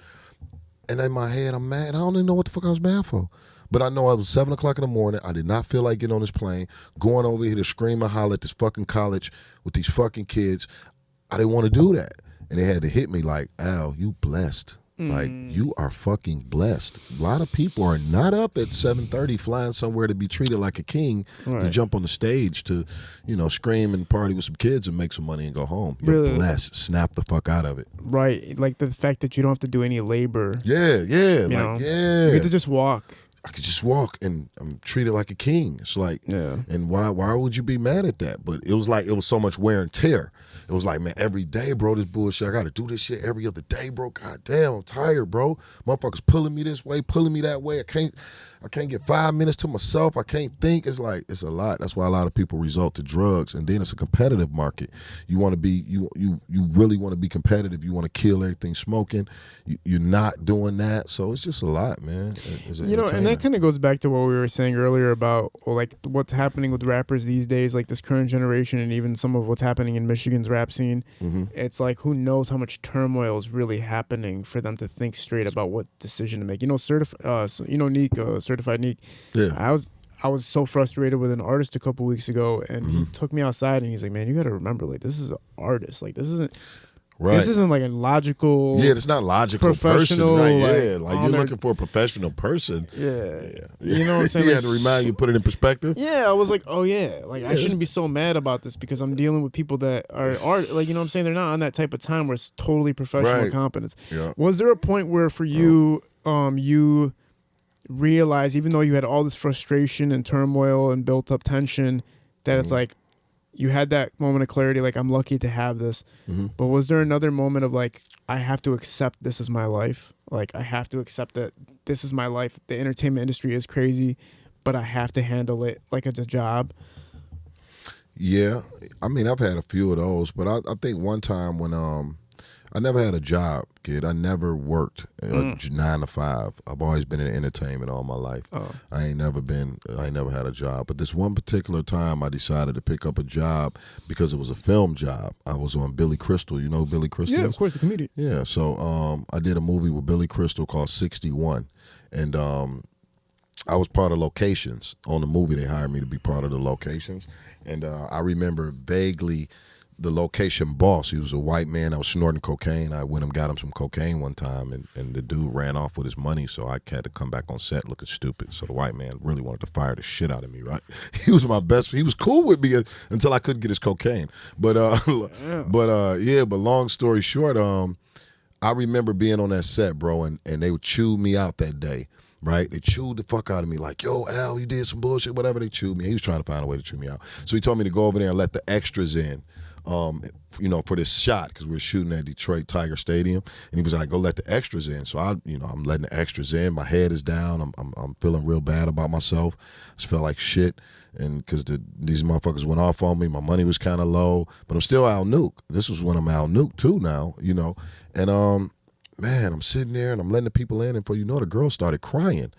And in my head, I'm mad. I don't even know what the fuck I was mad for. But I know it was 7 o'clock in the morning. I did not feel like getting on this plane, going over here to scream and holler at this fucking college with these fucking kids. I didn't want to do that. And they had to hit me like, Al, you blessed. Like, you are fucking blessed. A lot of people are not up at 7:30 flying somewhere to be treated like a king, to jump on the stage to, you know, scream and party with some kids and make some money and go home. You're really blessed. Snap the fuck out of it. Right. Like the fact that you don't have to do any labor. Yeah. You get to just walk. I could just walk and I'm treated like a king. It's like, and why would you be mad at that? But it was so much wear and tear. It was like, man, every day, bro, this bullshit. I got to do this shit every other day, bro. God damn, I'm tired, bro. Motherfuckers pulling me this way, pulling me that way. I can't get 5 minutes to myself. I can't think. It's like, it's a lot. That's why a lot of people resort to drugs. And then it's a competitive market. You want to be, you really want to be competitive. You want to kill everything smoking. You're not doing that. So it's just a lot, man. You know, and that kind of goes back to what we were saying earlier about like what's happening with rappers these days, like this current generation, and even some of what's happening in Michigan's rap scene. It's like, who knows how much turmoil is really happening for them to think straight about what decision to make. You know, Nuke, Certified Nuke. Yeah. I was so frustrated with an artist a couple weeks ago, and he took me outside and he's like, man, you got to remember, like, this is an artist. Like, this isn't. Right. This isn't like a logical. Yeah, it's not logical professional person. Right? Like you're looking for a professional person. Yeah. You know what I'm saying? You had to remind you, put it in perspective. Yeah, I was like, oh yeah, like I shouldn't be so mad about this because I'm dealing with people that are like, you know what I'm saying? They're not on that type of time where it's totally professional competence. Yeah. Was there a point where for you, you realized, even though you had all this frustration and turmoil and built up tension, that it's like, you had that moment of clarity, like, I'm lucky to have this. But was there another moment of like, I have to accept this is my life? Like, I have to accept that this is my life. The entertainment industry is crazy, but I have to handle it like it's a job. Yeah. I mean, I've had a few of those, but I think one time when I never had a job, kid. I never worked 9 to 5. I've always been in entertainment all my life. I ain't never had a job. But this one particular time I decided to pick up a job because it was a film job. I was on Billy Crystal. You know who Billy Crystal is? Yeah, of course, the comedian. Yeah, so I did a movie with Billy Crystal called 61. And I was part of locations. On the movie, they hired me to be part of the locations. And I remember vaguely the location boss. He was a white man. I was snorting cocaine. I went and got him some cocaine one time, and the dude ran off with his money, so I had to come back on set looking stupid. So the white man really wanted to fire the shit out of me, right? He was my best. He was cool with me until I couldn't get his cocaine. But long story short, I remember being on that set, bro, and they would chew me out that day. Right? They chewed the fuck out of me like, yo, Al, you did some bullshit, whatever. They chewed me. He was trying to find a way to chew me out. So he told me to go over there and let the extras in, for this shot, because we were shooting at Detroit Tiger Stadium. And he was like, go let the extras in. So I'm letting the extras in. My head is down. I'm feeling real bad about myself. I just felt like shit. And because these motherfuckers went off on me, my money was kind of low. But I'm still AlNuke. This was when I'm AlNuke too now, And man, I'm sitting there and I'm letting the people in, and before you know, the girl started crying.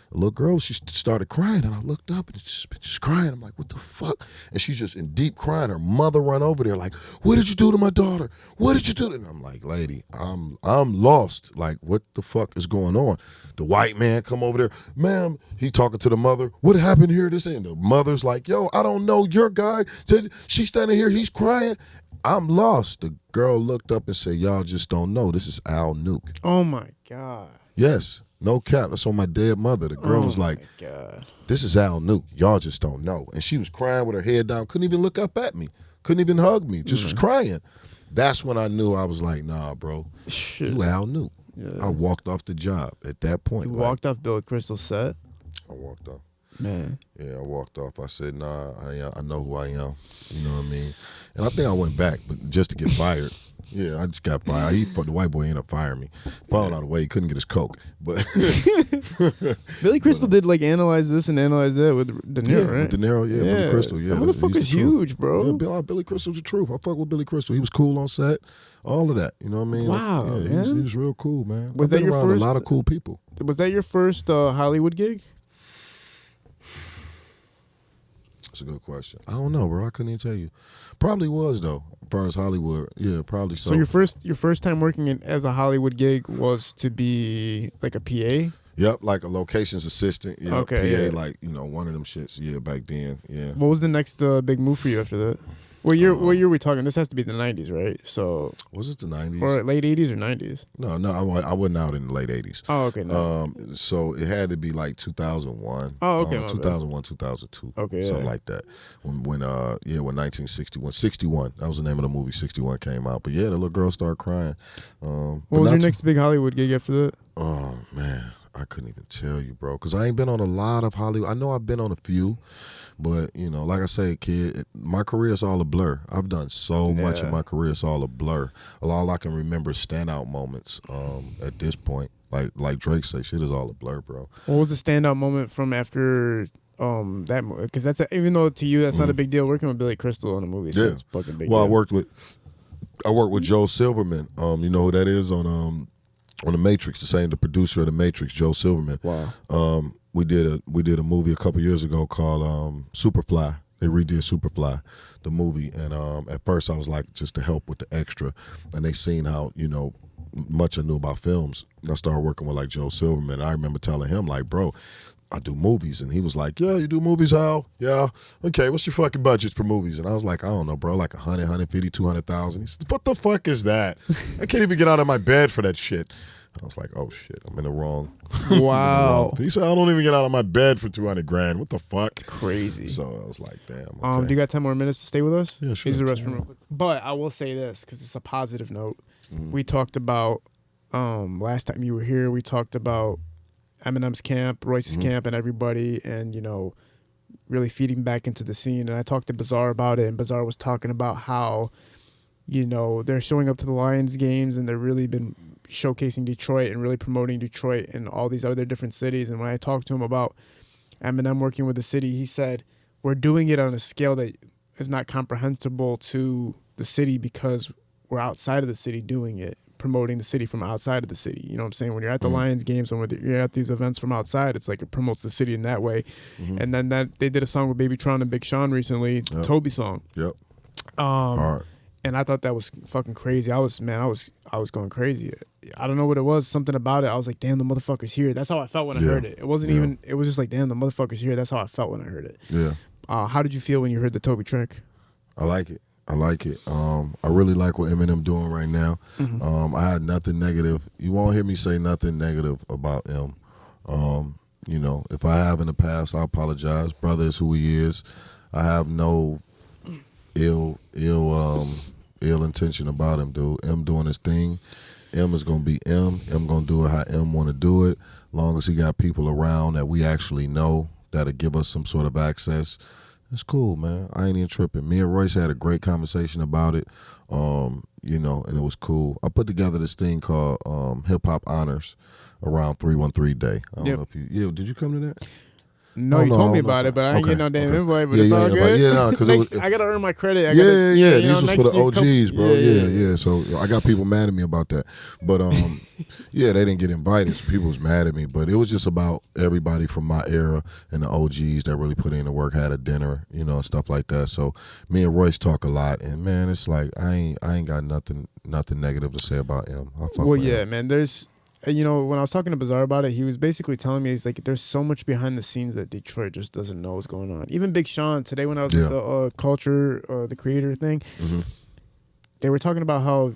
The little girl, she started crying, and I looked up and she's crying. I'm like, what the fuck? And she's just in deep crying. Her mother run over there like, what did you do to my daughter? What did you do? And I'm like, lady, I'm lost. Like, what the fuck is going on? The white man come over there, ma'am, he talking to the mother. What happened here? This and the mother's like, yo, I don't know your guy. She's standing here, he's crying. I'm lost. The girl looked up and said, y'all just don't know. This is AlNuke. Oh my God. Yes. No cap. That's on my dead mother. The girl was like, this is AlNuke. Y'all just don't know. And she was crying with her head down. Couldn't even look up at me. Couldn't even hug me. Just was crying. That's when I knew. I was like, nah, bro. Shit. You AlNuke. Yeah. I walked off the job at that point. You walked off Billy Crystal's set? I walked off. Man. Yeah, I walked off. I said, nah, I know who I am. You know what I mean? And I think I went back, but just to get fired. Yeah, I just got fired. The white boy ended up firing me. Falling out of the way, he couldn't get his coke. But Billy Crystal did like analyze this and analyze that with De Niro, right? With De Niro, yeah. Billy Crystal, yeah. That motherfucker's huge, bro. Yeah, Billy Crystal's the truth. I fuck with Billy Crystal. He was cool on set. All of that. You know what I mean? Wow, man. He was real cool, man. Was that your first? A lot of cool people. Was that your first Hollywood gig? That's a good question. I don't know, bro. I couldn't even tell you. Probably was though. As far as Hollywood, yeah, probably so. So your first time working as a Hollywood gig was to be like a PA? Yep, like a locations assistant. Yeah, okay, PA, yeah. like one of them shits. Yeah, back then. Yeah. What was the next big move for you after that? What year are we talking? This has to be the 90s, right? So was it the 90s or late 80s or 90s? No, I wasn't out in the late 80s. Oh, okay. No. So it had to be like 2001. Oh, okay. 2001, 2002. Okay, something like that. When 1961, 61. That was the name of the movie. 61 came out. But yeah, the little girl started crying. What was your next big Hollywood gig after that? Oh man, I couldn't even tell you, bro, because I ain't been on a lot of Hollywood. I know I've been on a few. But, you know, like I say, kid, my career is all a blur. I've done so much in my career. It's all a blur. All I can remember is standout moments at this point. Like Drake say, shit is all a blur, bro. What was the standout moment from after that movie? Because even though to you that's not a big deal, working with Billy Crystal on a movie, so it's fucking big deal. I worked with Joe Silverman. You know who that is on The Matrix, the producer of The Matrix, Joe Silverman. Wow. We did a movie a couple years ago called Superfly. They redid Superfly, the movie, and at first I was like just to help with the extra, and they seen how much I knew about films, and I started working with like Joe Silverman. And I remember telling him like, bro, I do movies, and he was like, yeah, you do movies, Al? Yeah, okay. What's your fucking budget for movies? And I was like, I don't know, bro, like 100, 150, 200,000. He said, what the fuck is that? I can't even get out of my bed for that shit. I was like, oh shit, I'm in the wrong. Wow. He said, I don't even get out of my bed for 200 grand. What the fuck? Crazy. So I was like, damn. Okay. Do you got 10 more minutes to stay with us? Yeah, sure. Use the restroom real quick. But I will say this because it's a positive note. We talked about last time you were here. We talked about Eminem's camp, Royce's camp, and everybody, and really feeding back into the scene. And I talked to Bazaar about it, and Bazaar was talking about how they're showing up to the Lions games, and they've really been showcasing Detroit and really promoting Detroit and all these other different cities. And when I talked to him about Eminem working with the city, he said, we're doing it on a scale that is not comprehensible to the city because we're outside of the city doing it, promoting the city from outside of the city. You know what I'm saying? When you're at the Lions games and when you're at these events from outside, it's like it promotes the city in that way. And then they did a song with BabyTron and Big Sean recently, Toby song. Yep. All right. And I thought that was fucking crazy. I was going crazy. I don't know what it was, something about it. I was like, damn, the motherfucker's here. That's how I felt when I heard it. It wasn't even, it was just like, damn, the motherfucker's here. That's how I felt when I heard it. Yeah. How did you feel when you heard the Toby track? I like it. I really like what Eminem doing right now. I had nothing negative. You won't hear me say nothing negative about him. If I have in the past, I apologize. Brother is who he is. I have no ill intention about him, dude. M doing his thing. M is gonna be M. M gonna do it how M want to do it. Long as he got people around that we actually know that'll give us some sort of access. It's cool, man. I ain't even tripping. Me and Royce had a great conversation about it, and it was cool. I put together this thing called Hip Hop Honors around 313 Day. I don't know if did you come to that? No, you told me about it, but I ain't getting no damn invite. But it's all good. Yeah, because I gotta earn my credit. These was for the OGs, bro. Yeah. So I got people mad at me about that, but yeah, they didn't get invited. So people was mad at me, but it was just about everybody from my era and the OGs that really put in the work, had a dinner, and stuff like that. So me and Royce talk a lot, and man, it's like I ain't got nothing negative to say about him. Man, there's. When I was talking to Bizarre about it, he was basically telling me, he's like, there's so much behind the scenes that Detroit just doesn't know what's going on. Even Big Sean, today when I was at the Culture, the creator thing, they were talking about how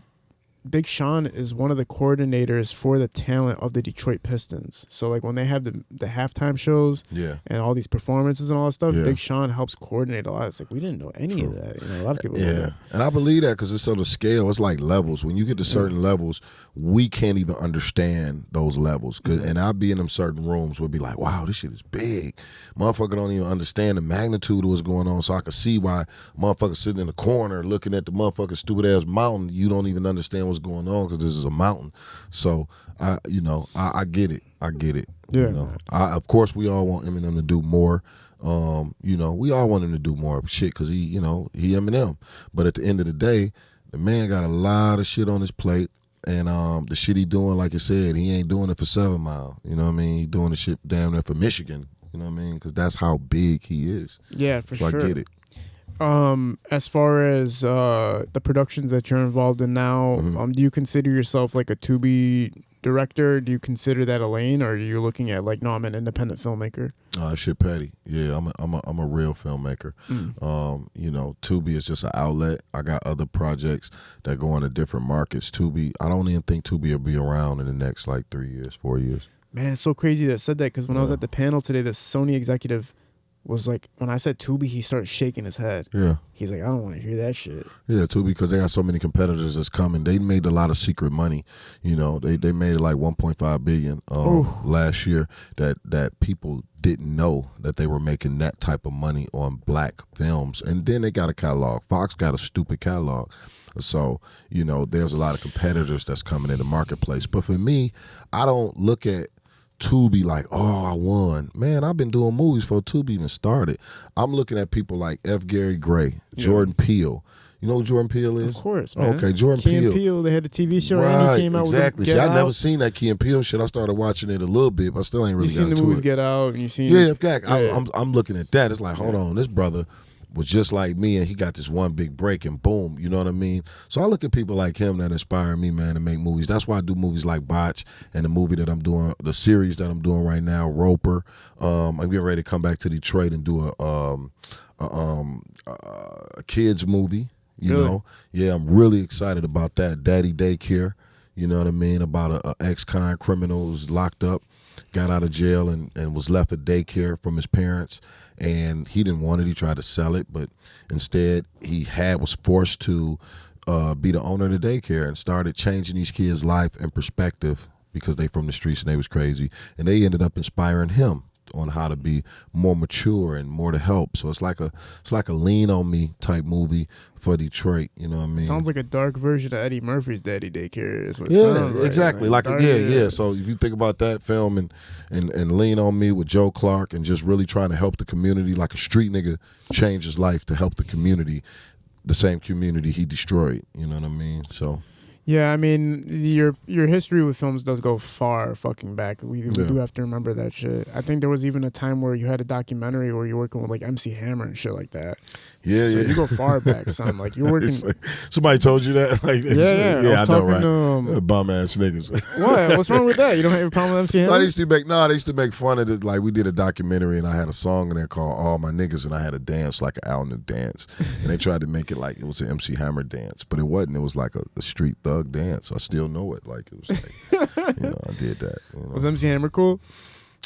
Big Sean is one of the coordinators for the talent of the Detroit Pistons. So like when they have the halftime shows and all these performances and all that stuff, Big Sean helps coordinate a lot. It's like, we didn't know any of that. A lot of people don't know. And I believe that because it's on the scale. It's like levels. When you get to certain levels, we can't even understand those levels. And I'll be in them certain rooms where be like, wow, this shit is big. Motherfucker don't even understand the magnitude of what's going on. So I can see why motherfuckers sitting in the corner looking at the motherfucking stupid ass mountain, you don't even understand what's going on because this is a mountain. So I get it. Yeah. Of course we all want Eminem to do more. We all want him to do more shit because he Eminem. But at the end of the day, the man got a lot of shit on his plate. And the shit he doing, like I said, he ain't doing it for 7 Mile. You know what I mean? He doing the shit damn near for Michigan. You know what I mean? Because that's how big he is. Yeah, for sure. I get it. As far as the productions that you're involved in now, do you consider yourself like a Tubi director? Do you consider that a lane, or are you looking at like, no, I'm an independent filmmaker? Shit petty. Yeah, I'm a real filmmaker. Tubi is just an outlet. I got other projects that go into different markets. Tubi, I don't even think Tubi will be around in the next like 3 years, 4 years. Man, it's so crazy that said that because when I was at the panel today, the Sony executive was like, when I said Tubi, he started shaking his head. Yeah. He's like, I don't want to hear that shit. Yeah, Tubi, because they got so many competitors that's coming. They made a lot of secret money. They made like $1.5 billion last year that people didn't know that they were making that type of money on black films. And then they got a catalog. Fox got a stupid catalog. So, there's a lot of competitors that's coming in the marketplace. But for me, I don't look at Tubi like, oh, I won. Man, I've been doing movies before Tubi even started. I'm looking at people like F. Gary Gray, Jordan Peele. You know who Jordan Peele is? Of course, man. Okay, Jordan Key Peele. and Peele, they had the TV show and he came out with exactly. See, I never seen that Key and Peele shit. I started watching it a little bit, but I still ain't really got into it. You seen the movies Get Out, and you seen I'm looking at that. It's like, hold on, this brother was just like me, and he got this one big break, and boom, you know what I mean? So I look at people like him that inspire me, man, to make movies. That's why I do movies like Botch and the movie that I'm doing, the series that I'm doing right now, Roper. I'm getting ready to come back to Detroit and do a kids movie, you know? Yeah, I'm really excited about that. Daddy Daycare, you know what I mean? About a ex-con criminal who's locked up, got out of jail and was left at daycare from his parents. And he didn't want it. He tried to sell it, but instead he was forced to be the owner of the daycare and started changing these kids' life and perspective because they from the streets and they was crazy. And they ended up inspiring him on how to be more mature and more to help. So it's like a Lean on Me type movie for Detroit. You know what I mean? Sounds like a dark version of Eddie Murphy's Daddy Daycare. Is what it sounds like. Exactly. Yeah. So if you think about that film and Lean on Me with Joe Clark and just really trying to help the community, like a street nigga changed his life to help the community, the same community he destroyed. You know what I mean? So. Yeah, I mean, your history with films does go far fucking back. We do have to remember that shit. I think there was even a time where you had a documentary where you're working with like MC Hammer and shit like that. Yeah, so you go far back, son. Like you're working. Somebody told you that? Like, yeah. I know, right? Bum ass niggas. What? What's wrong with that? You don't have a problem with MC Hammer? They used to make fun of it. Like we did a documentary and I had a song in there called All My Niggas and I had a dance like an AlNuke dance, and they tried to make it like it was an MC Hammer dance, but it wasn't. It was like a street thug dance. I still know it. Like it was like, I did that. Was MC Hammer cool?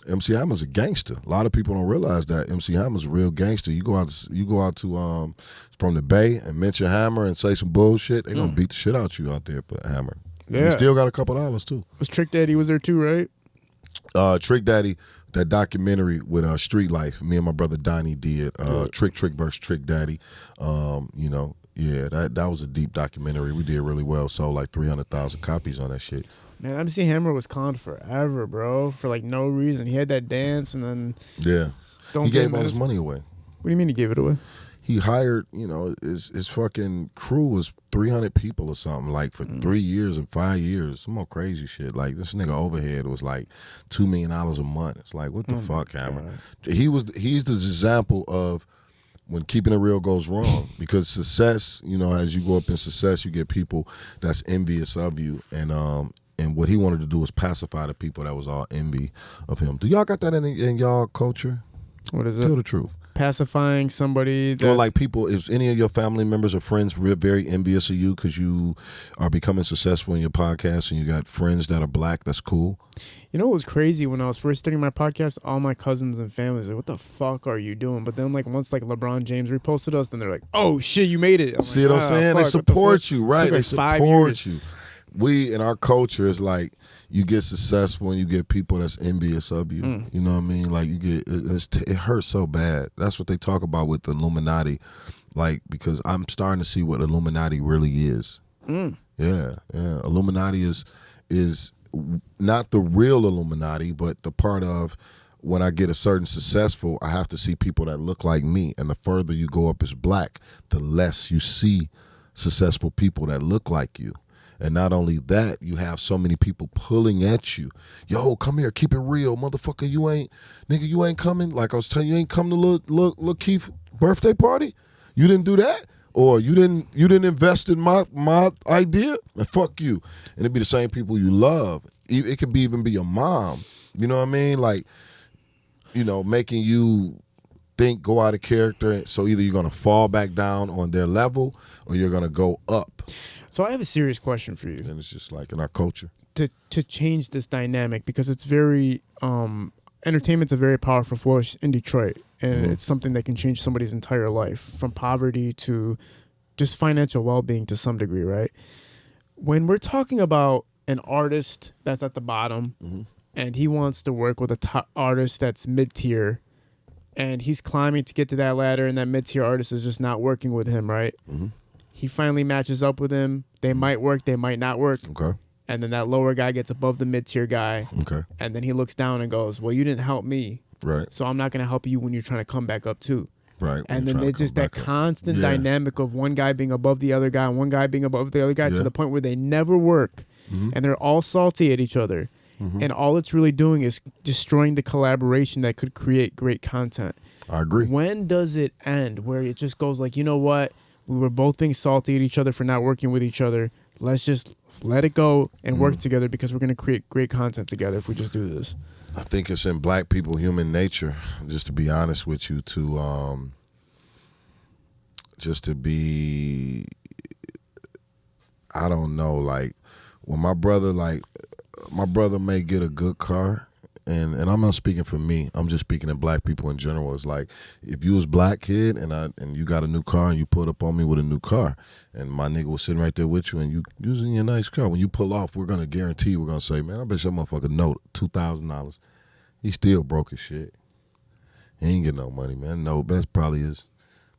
MC Hammer's a gangster. A lot of people don't realize that MC Hammer's a real gangster. You go out to from the Bay and mention Hammer and say some bullshit, they're gonna beat the shit out you out there for Hammer. Yeah. And he still got a couple dollars too. Was Trick Daddy was there too, right? Trick Daddy, that documentary with Street Life, me and my brother Donnie did. Trick versus Trick Daddy. Yeah, that was a deep documentary. We did really well. Sold like 300,000 copies on that shit. Man, MC Hammer was conned forever, bro, for like no reason. He had that dance and then He gave all his money away. What do you mean he gave it away? He hired, his fucking crew was 300 people or something, like for 3 years and 5 years. Some more crazy shit. Like this nigga overhead was like $2 million a month. It's like, what the fuck, Cameron? He's the example of when keeping it real goes wrong, because success, as you go up in success, you get people that's envious of you, and what he wanted to do was pacify the people that was all envy of him. Do y'all got that in y'all culture? What is it? Tell the truth. Pacifying somebody. Or like people, if any of your family members or friends very envious of you because you are becoming successful in your podcast and you got friends that are black, that's cool. You know what was crazy when I was first starting my podcast? All my cousins and families were like, what the fuck are you doing? But then once LeBron James reposted us, then they're like, oh shit, you made it. See what I'm saying? They support you, right? They support you. We, in our culture, is like, you get successful and you get people that's envious of you. You know what I mean? Like you get, it hurts so bad. That's what they talk about with the Illuminati. Like, because I'm starting to see what Illuminati really is. Yeah. Illuminati is not the real Illuminati, but the part of when I get a certain successful, I have to see people that look like me. And the further you go up as black, the less you see successful people that look like you. And not only that, you have so many people pulling at you. Yo, come here, keep it real, motherfucker. You ain't coming. Like I was telling you, you ain't come to Lil Keith's birthday party. You didn't do that, or you didn't invest in my idea. And fuck you. And it'd be the same people you love. It could even be your mom. You know what I mean? Like, making you go out of character. So either you're gonna fall back down on their level, or you're gonna go up. So I have a serious question for you. And it's just like in our culture. To change this dynamic, because it's very, entertainment's a very powerful force in Detroit. And it's something that can change somebody's entire life, from poverty to just financial well-being to some degree, right? When we're talking about an artist that's at the bottom and he wants to work with a top artist that's mid-tier, and he's climbing to get to that ladder, and that mid-tier artist is just not working with him, right? He finally matches up with him. They might work, they might not work. Okay. And then that lower guy gets above the mid-tier guy. Okay. And then he looks down and goes, well, you didn't help me. Right. So I'm not going to help you when you're trying to come back up too. Right. And then there's just that constant dynamic of one guy being above the other guy and one guy being above the other guy to the point where they never work. And they're all salty at each other. And all it's really doing is destroying the collaboration that could create great content. I agree. When does it end where it just goes like, you know what? We were both being salty at each other for not working with each other. Let's just let it go and work together, because we're going to create great content together if we just do this. I think it's in black people human nature, just to be honest with you, to be, I don't know, like when my brother may get a good car, and I'm not speaking for me, I'm just speaking to black people in general. It's like, if you was black kid and you got a new car and you pulled up on me with a new car, and my nigga was sitting right there with you and you using your nice car, when you pull off, we're gonna guarantee, we're gonna say, man, I bet your motherfucker note $2,000. He still broke his shit. He ain't getting no money, man. No, best probably is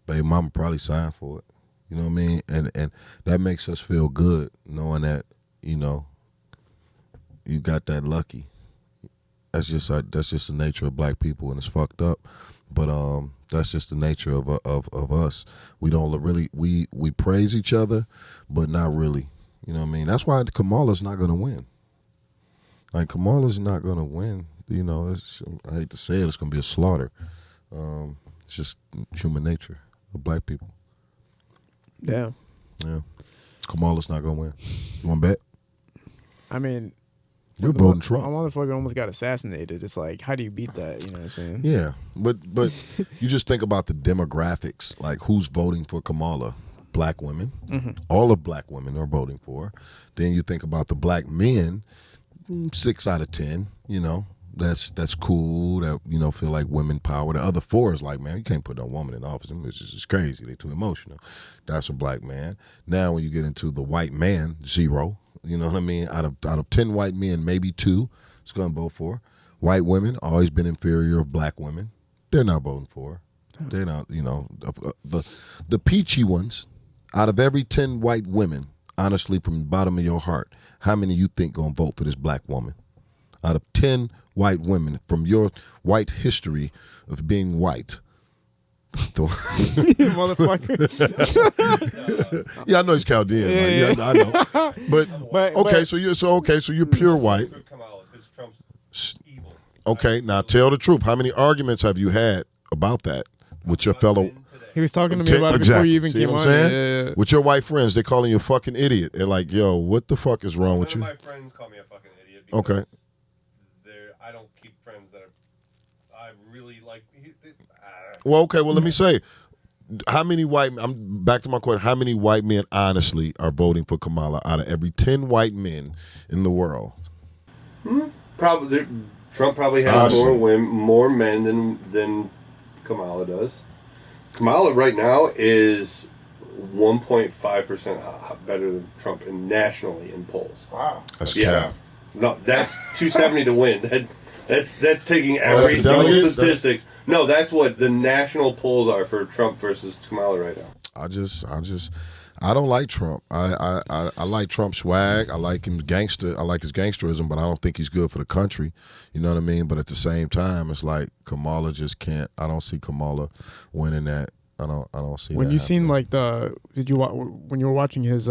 baby mama probably signed for it. You know what I mean? And that makes us feel good knowing that, you got that lucky. That's just the nature of black people, and it's fucked up. But that's just the nature of us. We don't really we praise each other, but not really. You know what I mean? That's why Kamala's not gonna win. Like, Kamala's not gonna win. I hate to say it, it's gonna be a slaughter. It's just human nature of black people. Yeah. Kamala's not gonna win. You want to bet? I mean, you're voting Trump. A motherfucker almost got assassinated. It's like, how do you beat that? You know what I'm saying? Yeah, but you just think about the demographics. Like, who's voting for Kamala? Black women. All of black women are voting for her. Then you think about the black men. 6 out of 10. That's cool. That feel like women power. The other 4 is like, man, you can't put no woman in office. It's just crazy. They too emotional. That's a black man. Now, when you get into the white man, 0. You know what I mean? Out of 10 white men, maybe 2 is going to vote for. White women always been inferior of black women. They're not voting for her. They're not. The peachy ones. Out of every 10 white women, honestly, from the bottom of your heart, how many you think gonna vote for this black woman? Out of 10 white women from your white history of being white. Motherfucker. Yeah, I know he's Chaldean. I know. But so you're pure white. Okay, now tell the truth. How many arguments have you had about that with your fellow? He was talking to me about it before you even came on. Yeah. With your white friends, they're calling you a fucking idiot. They're like, "Yo, what the fuck is wrong with you?" None of my friends call me a fucking idiot. Because I don't keep friends that I really like. Well, okay. Well, let me say, how many white? I'm back to my question. How many white men honestly are voting for Kamala out of every 10 white men in the world? Probably Trump probably has more men than Kamala does. Kamala right now is 1.5% better than Trump nationally in polls. Wow. That's cap. No, that's 270 to win. That's taking every single statistics. No, that's what the national polls are for Trump versus Kamala right now. I don't like Trump. I like Trump's swag. I like him gangster. I like his gangsterism, but I don't think he's good for the country. You know what I mean? But at the same time, it's like Kamala just can't. I don't see Kamala winning that. I don't see. When that you happening. seen like when you were watching his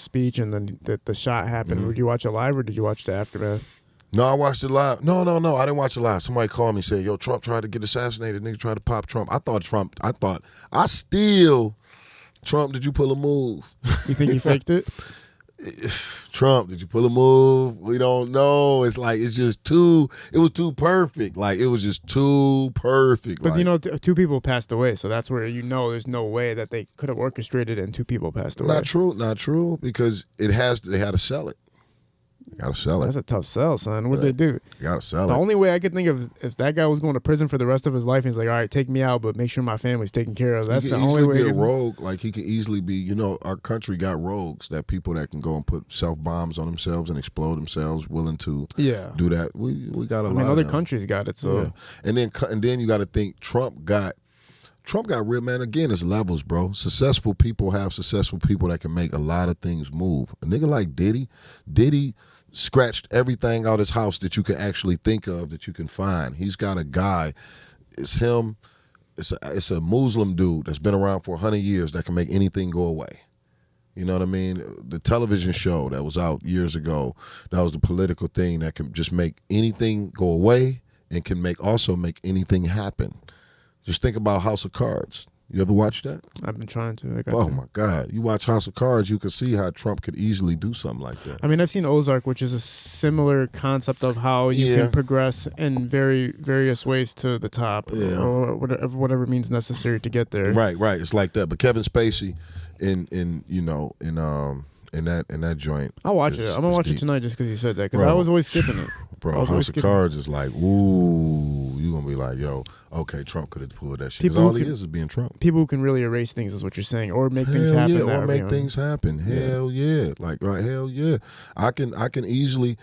speech and then the shot happened, Did you watch it live or did you watch the aftermath? No, I watched it live. No, I didn't watch it live. Somebody called me and said, "Yo, Trump tried to get assassinated. Nigga tried to pop Trump." Trump, did you pull a move? You think he faked it? Trump, did you pull a move? We don't know. It's like, it was too perfect. Like, it was just too perfect. But two people passed away, so that's where there's no way that they could have orchestrated it and two people passed away. Not true, because they had to sell it. Gotta sell it. That's a tough sell, son. What'd they do? You gotta sell it. The only way I could think of if that guy was going to prison for the rest of his life, and he's like, all right, take me out, but make sure my family's taken care of. That's the only way. He can easily be a rogue. Like, he can easily be, our country got rogues, that people that can go and put self-bombs on themselves and explode themselves, willing to do that. We got a lot of other them. countries got it, so. Yeah. And then you got to think, Trump got real, man. Again, it's levels, bro. Successful people have successful people that can make a lot of things move. A nigga like Diddy scratched everything out his house that you can actually think of, that you can find. He's got a guy, it's him, it's a Muslim dude that's been around for 100 years that can make anything go away. You know what I mean? The television show that was out years ago, that was the political thing that can just make anything go away and can also make anything happen. Just think about House of Cards. You ever watch that? I've been trying to. My God. You watch House of Cards, you can see how Trump could easily do something like that. I mean, I've seen Ozark, which is a similar concept of how you can progress in various ways to the top, or whatever means necessary to get there. Right. It's like that. But Kevin Spacey in that joint. I'll watch it. I'm gonna watch it tonight just because you said that. Because I was always skipping it. Bro, House of Cards is like, ooh, you gonna be like, yo, okay, Trump could have pulled that shit. Because all he is being Trump. People who can really erase things is what you're saying, or make things happen. Yeah, or make things happen. Hell yeah, hell yeah. I can easily,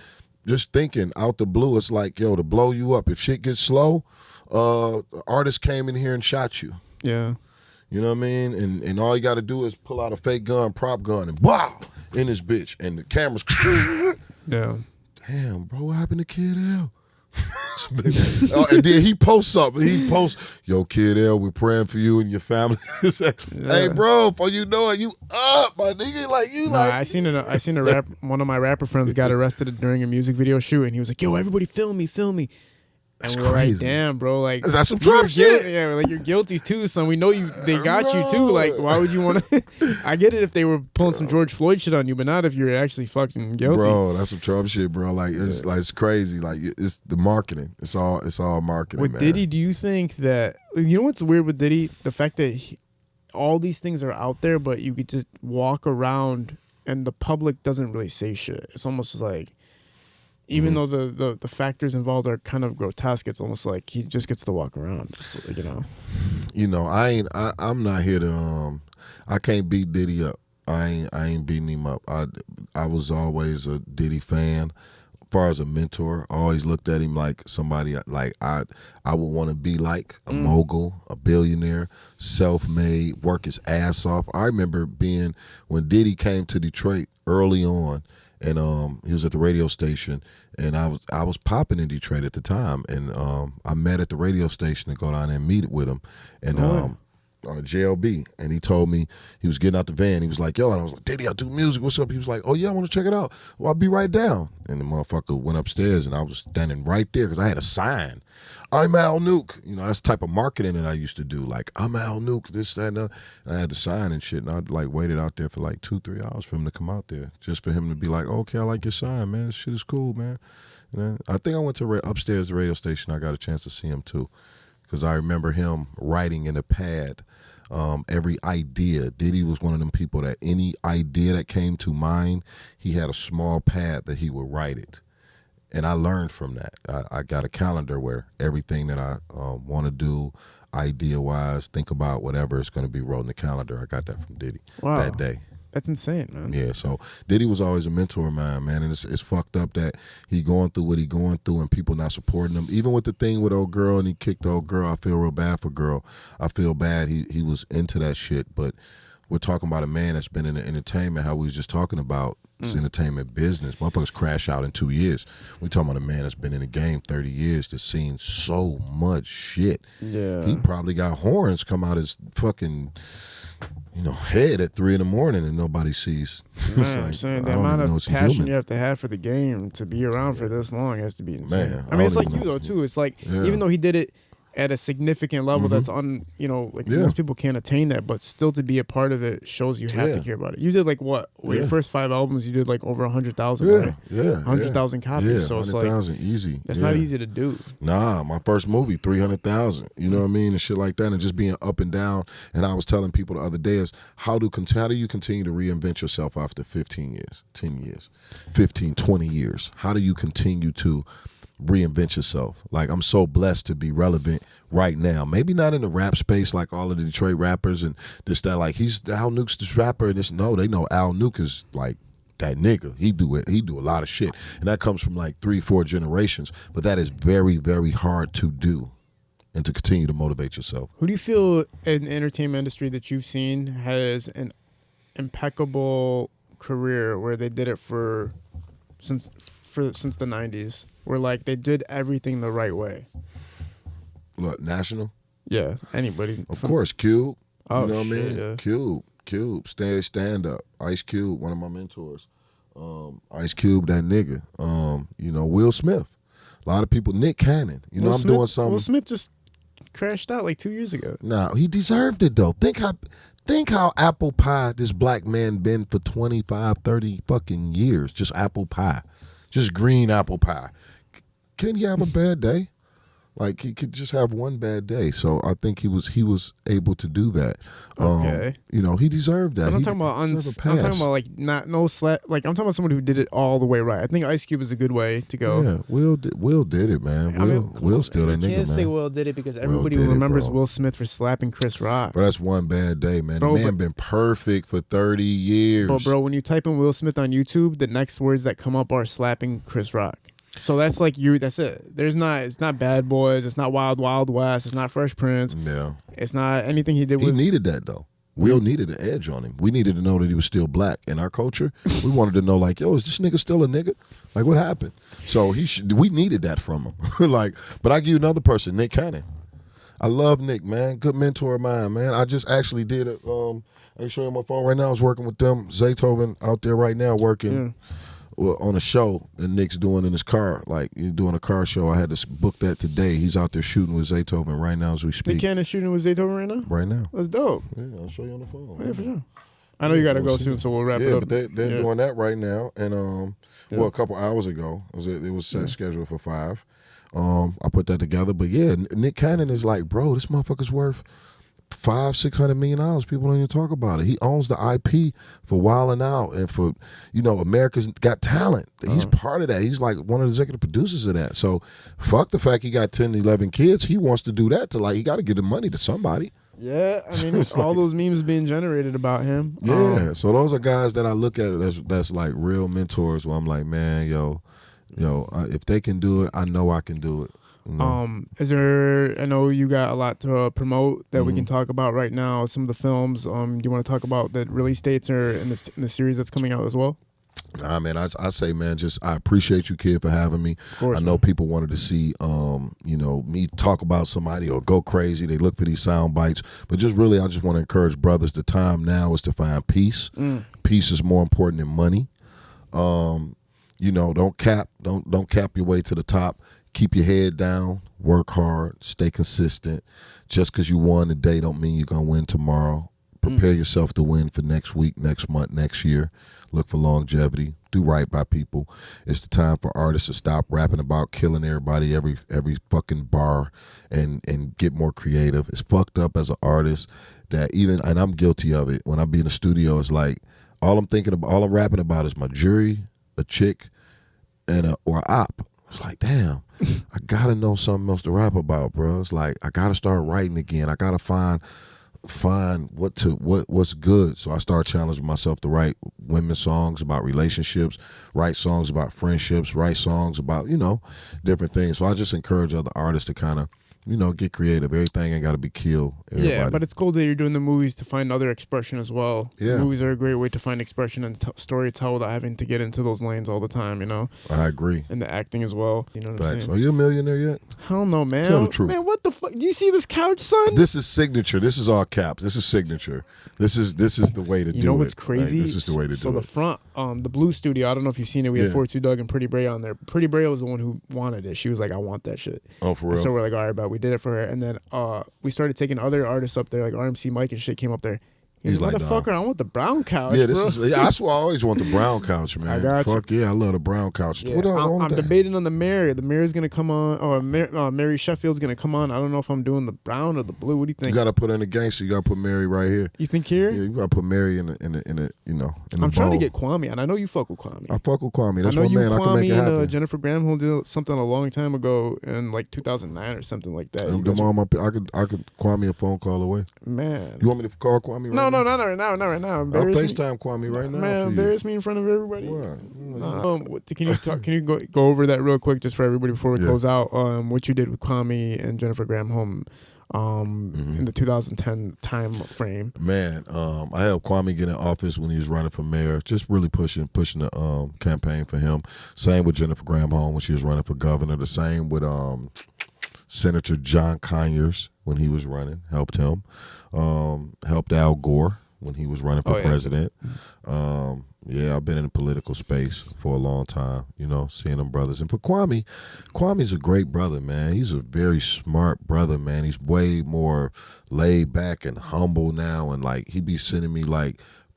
just thinking out the blue, it's like, yo, to blow you up. If shit gets slow, artist came in here and shot you. Yeah. You know what I mean? And all you got to do is pull out a fake gun, prop gun, and wow, in this bitch, and the camera's. Yeah. Damn, bro, what happened to Kid L? And then he posts something. He posts, yo, Kid L, we're praying for you and your family. Hey, bro, before you know it, you up, my nigga. Like, you like. I seen a rap. One of my rapper friends got arrested during a music video shoot, and he was like, yo, everybody film me. That's and we're crazy. Like, damn, bro, like that's some Trump shit. Yeah, like you're guilty too, son. We know they got you too. Like, why would you want to? I get it if they were pulling some George Floyd shit on you, but not if you're actually fucking guilty. Bro, that's some Trump shit, bro. Like it's crazy. Like it's the marketing. It's all marketing. With man. Diddy, do you think that what's weird with Diddy? The fact that all these things are out there, but you could just walk around and the public doesn't really say shit. It's almost like. Even though the factors involved are kind of grotesque, it's almost like he just gets to walk around. It's like, I'm not here to I can't beat Diddy up. I ain't beating him up. I was always a Diddy fan. As far as a mentor, I always looked at him like somebody like I would want to be like a mogul, a billionaire, self-made, work his ass off. I remember when Diddy came to Detroit early on. and he was at the radio station, and I was popping in Detroit at the time, and I met at the radio station to go down there and meet with him, and JLB, and he told me he was getting out the van. He was like, "Yo," and I was like, "Diddy, I do music. What's up?" He was like, "Oh yeah, I want to check it out." Well, I'll be right down. And the motherfucker went upstairs, and I was standing right there because I had a sign. I'm AlNuke. You know, that's the type of marketing that I used to do. Like, I'm AlNuke, this, that, and that. And I had the sign and shit, and I like waited out there for like 2-3 hours for him to come out there, just for him to be like, "Okay, I like your sign, man. This shit is cool, man." And then I think I went to upstairs the radio station. I got a chance to see him too, because I remember him writing in a pad every idea. Diddy was one of them people that any idea that came to mind, he had a small pad that he would write it. And I learned from that. I got a calendar where everything that I want to do, idea-wise, think about, whatever, is going to be wrote in the calendar. I got that from Diddy that day. That's insane, man. Yeah, so Diddy was always a mentor of mine, man, and it's fucked up that he going through what he going through and people not supporting him. Even with the thing with old girl and he kicked the old girl, I feel real bad for girl. I feel bad he was into that shit, but we're talking about a man that's been in the entertainment, how we was just talking about this entertainment business. Motherfuckers crash out in 2 years. We talking about a man that's been in the game 30 years that's seen so much shit. Yeah. He probably got horns come out his fucking head at 3 a.m. and nobody sees. Man, I'm saying the amount of passion you have to have for the game to be around for this long has to be insane. Man, I mean, it's like you though too. It's like even though he did it at a significant level that's most people can't attain that, but still to be a part of it shows you have to care about it. You did like what? Your first 5 albums, you did like over 100,000, right? Yeah, 100,000 copies. Yeah, so it's 100,000 easy. That's not easy to do. Nah, my first movie, 300,000. You know what I mean, and shit like that, and just being up and down. And I was telling people the other day is how do you continue to reinvent yourself after 15 years, 10 years, 15, 20 years? How do you continue to reinvent yourself? Like, I'm so blessed to be relevant right now. Maybe not in the rap space like all of the Detroit rappers and this, that, like he's AlNuke's this rapper and this. No, they know AlNuke is like that nigga. He do a lot of shit. And that comes from like 3-4 generations. But that is very, very hard to do and to continue to motivate yourself. Who do you feel in the entertainment industry that you've seen has an impeccable career where they did it since the 90s? Where like they did everything the right way. Look, national? Yeah, anybody. Of course, Cube. Oh, you know what I mean? Yeah. Cube, stand up. Ice Cube, one of my mentors. Ice Cube, that nigga. Will Smith. A lot of people. Nick Cannon. Doing something. Will Smith just crashed out like 2 years ago. No, he deserved it though. Think how apple pie this black man been for 25, 30 fucking years. Just apple pie. Just green apple pie. Can he have a bad day? Like, he could just have one bad day. So I think he was able to do that. Okay. He deserved that. I'm talking about like not no slap. Like I'm talking about someone who did it all the way right. I think Ice Cube is a good way to go. Yeah, Will did it, man. Will still that nigga, man. You can't say Will did it because everybody remembers Will Smith for slapping Chris Rock. But that's one bad day, man. The man been perfect for 30 years. But bro, when you type in Will Smith on YouTube, the next words that come up are slapping Chris Rock. So that's like that's it. It's not Bad Boys, it's not Wild Wild West, it's not Fresh Prince. Yeah. It's not anything he did He needed that though. Will needed an edge on him. We needed to know that he was still black in our culture. We wanted to know like, yo, is this nigga still a nigga? Like, what happened? So we needed that from him. But I give you another person, Nick Cannon. I love Nick, man. Good mentor of mine, man. I just actually did it. I can show you my phone right now. I was working with them. Zaytoven out there right now working. On a show that Nick's doing in his car, like he's doing a car show. I had to book that today. He's out there shooting with Zaytoven right now as we speak. Nick Cannon shooting with Zaytoven right now? Right now. That's dope. Yeah, I'll show you on the phone. Yeah, for sure. I know you got to go soon, so we'll wrap it up. But they're doing that right now. And, a couple hours ago, it was set scheduled for 5. I put that together. But, yeah, Nick Cannon is like, bro, this motherfucker's worth $500-600 million. People don't even talk about it. He owns the IP for Wildin' Out and for America's Got Talent. He's part of that. He's like one of the executive producers of that. So fuck the fact he got 10-11 kids. He wants to do that he got to get the money to somebody. Yeah, I mean, all those memes being generated about him. Yeah, so those are guys that I look at that's like real mentors. Where I'm like, man, if they can do it, I know I can do it. Is there? I know you got a lot to promote that we can talk about right now. Some of the films. Do you want to talk about the release dates or in the series that's coming out as well? Nah, man, I say, man, I appreciate you, kid, for having me. Of course, I know people wanted to see, me talk about somebody or go crazy. They look for these sound bites, but just really, I just want to encourage brothers. The time now is to find peace. Peace is more important than money. Don't cap your way to the top. Keep your head down. Work hard. Stay consistent. Just because you won today don't mean you're gonna win tomorrow. Prepare yourself to win for next week, next month, next year. Look for longevity. Do right by people. It's the time for artists to stop rapping about killing everybody every fucking bar and get more creative. It's fucked up as an artist that and I'm guilty of it. When I be in the studio, it's like all I'm rapping about is my jury, a chick, or a op. It's like, damn, I gotta know something else to rap about, bro. It's like I gotta start writing again. I gotta find what's good. So I started challenging myself to write women's songs about relationships, write songs about friendships, write songs about, different things. So I just encourage other artists to kind of, get creative. Everything ain't got to be killed. Yeah, but it's cool that you're doing the movies to find other expression as well. Yeah. Movies are a great way to find expression and story tell without having to get into those lanes all the time, I agree. And the acting as well. You know what I'm saying? Are you a millionaire yet? Hell no, man. Tell the truth. Man, what the fuck? Do you see this couch, son? This is signature. This is all caps. This is signature. This is the way to do it. You know what's crazy? Like, this is the way to do it. So the front, the Blue Studio, I don't know if you've seen it. We had 42 Doug and Pretty Bray on there. Pretty Bray was the one who wanted it. She was like, I want that shit. Oh, for real? And so we're like, all right, but we did it for her. And then we started taking other artists up there, like RMC Mike and shit came up there. He's like, motherfucker, I want the brown couch. Yeah, bro. That's why I always want the brown couch, man. I got Fuck you. Yeah, I love the brown couch. Yeah, I'm debating on the Mary. The Mary's gonna come on, or Mary Sheffield's gonna come on. I don't know if I'm doing the brown or the blue. What do you think? You gotta put in the gangster. You gotta put Mary right here. You think here? Yeah, you gotta put Mary in the I'm trying to get Kwame, and I know you fuck with Kwame. I fuck with Kwame. That's I know my you, man. Kwame, I can make it happen. and Jennifer Graham who did something a long time ago in like 2009 or something like that. I could Kwame a phone call away. Man, you want me to call Kwame right now? No, not right now. Not right now. I'll FaceTime Kwame right now. Man, embarrass me in front of everybody. What? Can you go over that real quick just for everybody before we close out? What you did with Kwame and Jennifer Graham home in the 2010 time frame. Man, I helped Kwame get in office when he was running for mayor. Just really pushing the campaign for him. Same with Jennifer Graham home when she was running for governor. The same with Senator John Conyers when he was running. Helped him. Helped Al Gore when he was running for president. I've been in the political space for a long time, seeing them brothers. And for Kwame's a great brother, man. He's a very smart brother, man. He's way more laid back and humble now. And, he be sending me,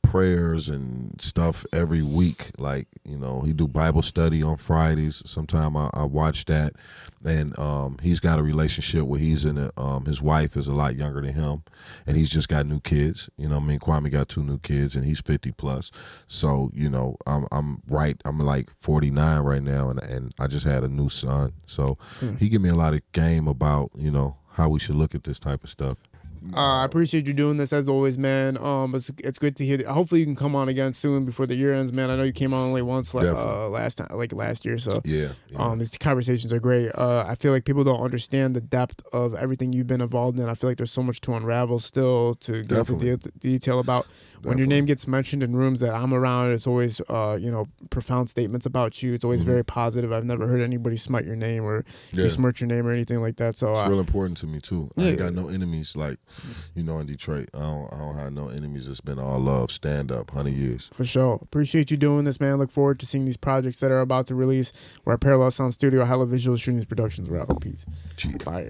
prayers and stuff every week. He do Bible study on Fridays. Sometime I watch that. And he's got a relationship where he's in his wife is a lot younger than him, and he's just got new kids. Kwame got 2 new kids, and he's 50 plus. So I'm like 49 right now, and I just had a new son. So he give me a lot of game about how we should look at this type of stuff. I appreciate you doing this as always, man. It's good to hear. Hopefully you can come on again soon before the year ends, man. I know you came on only once last year. So these conversations are great. I feel like people don't understand the depth of everything you've been involved in. I feel like there's so much to unravel still to get into detail about. When your name gets mentioned in rooms that I'm around, it's always profound statements about you. It's always very positive. I've never heard anybody smite your name or besmirch your name or anything like that. So it's real important to me too. I ain't got no enemies in Detroit. I don't have no enemies. It's been all love, stand up, 100 years. For sure. Appreciate you doing this, man. Look forward to seeing these projects that are about to release. We're at Parallel Sound Studio, Hella Visuals, shooting these productions. We're out. Peace. Cheers. Fire.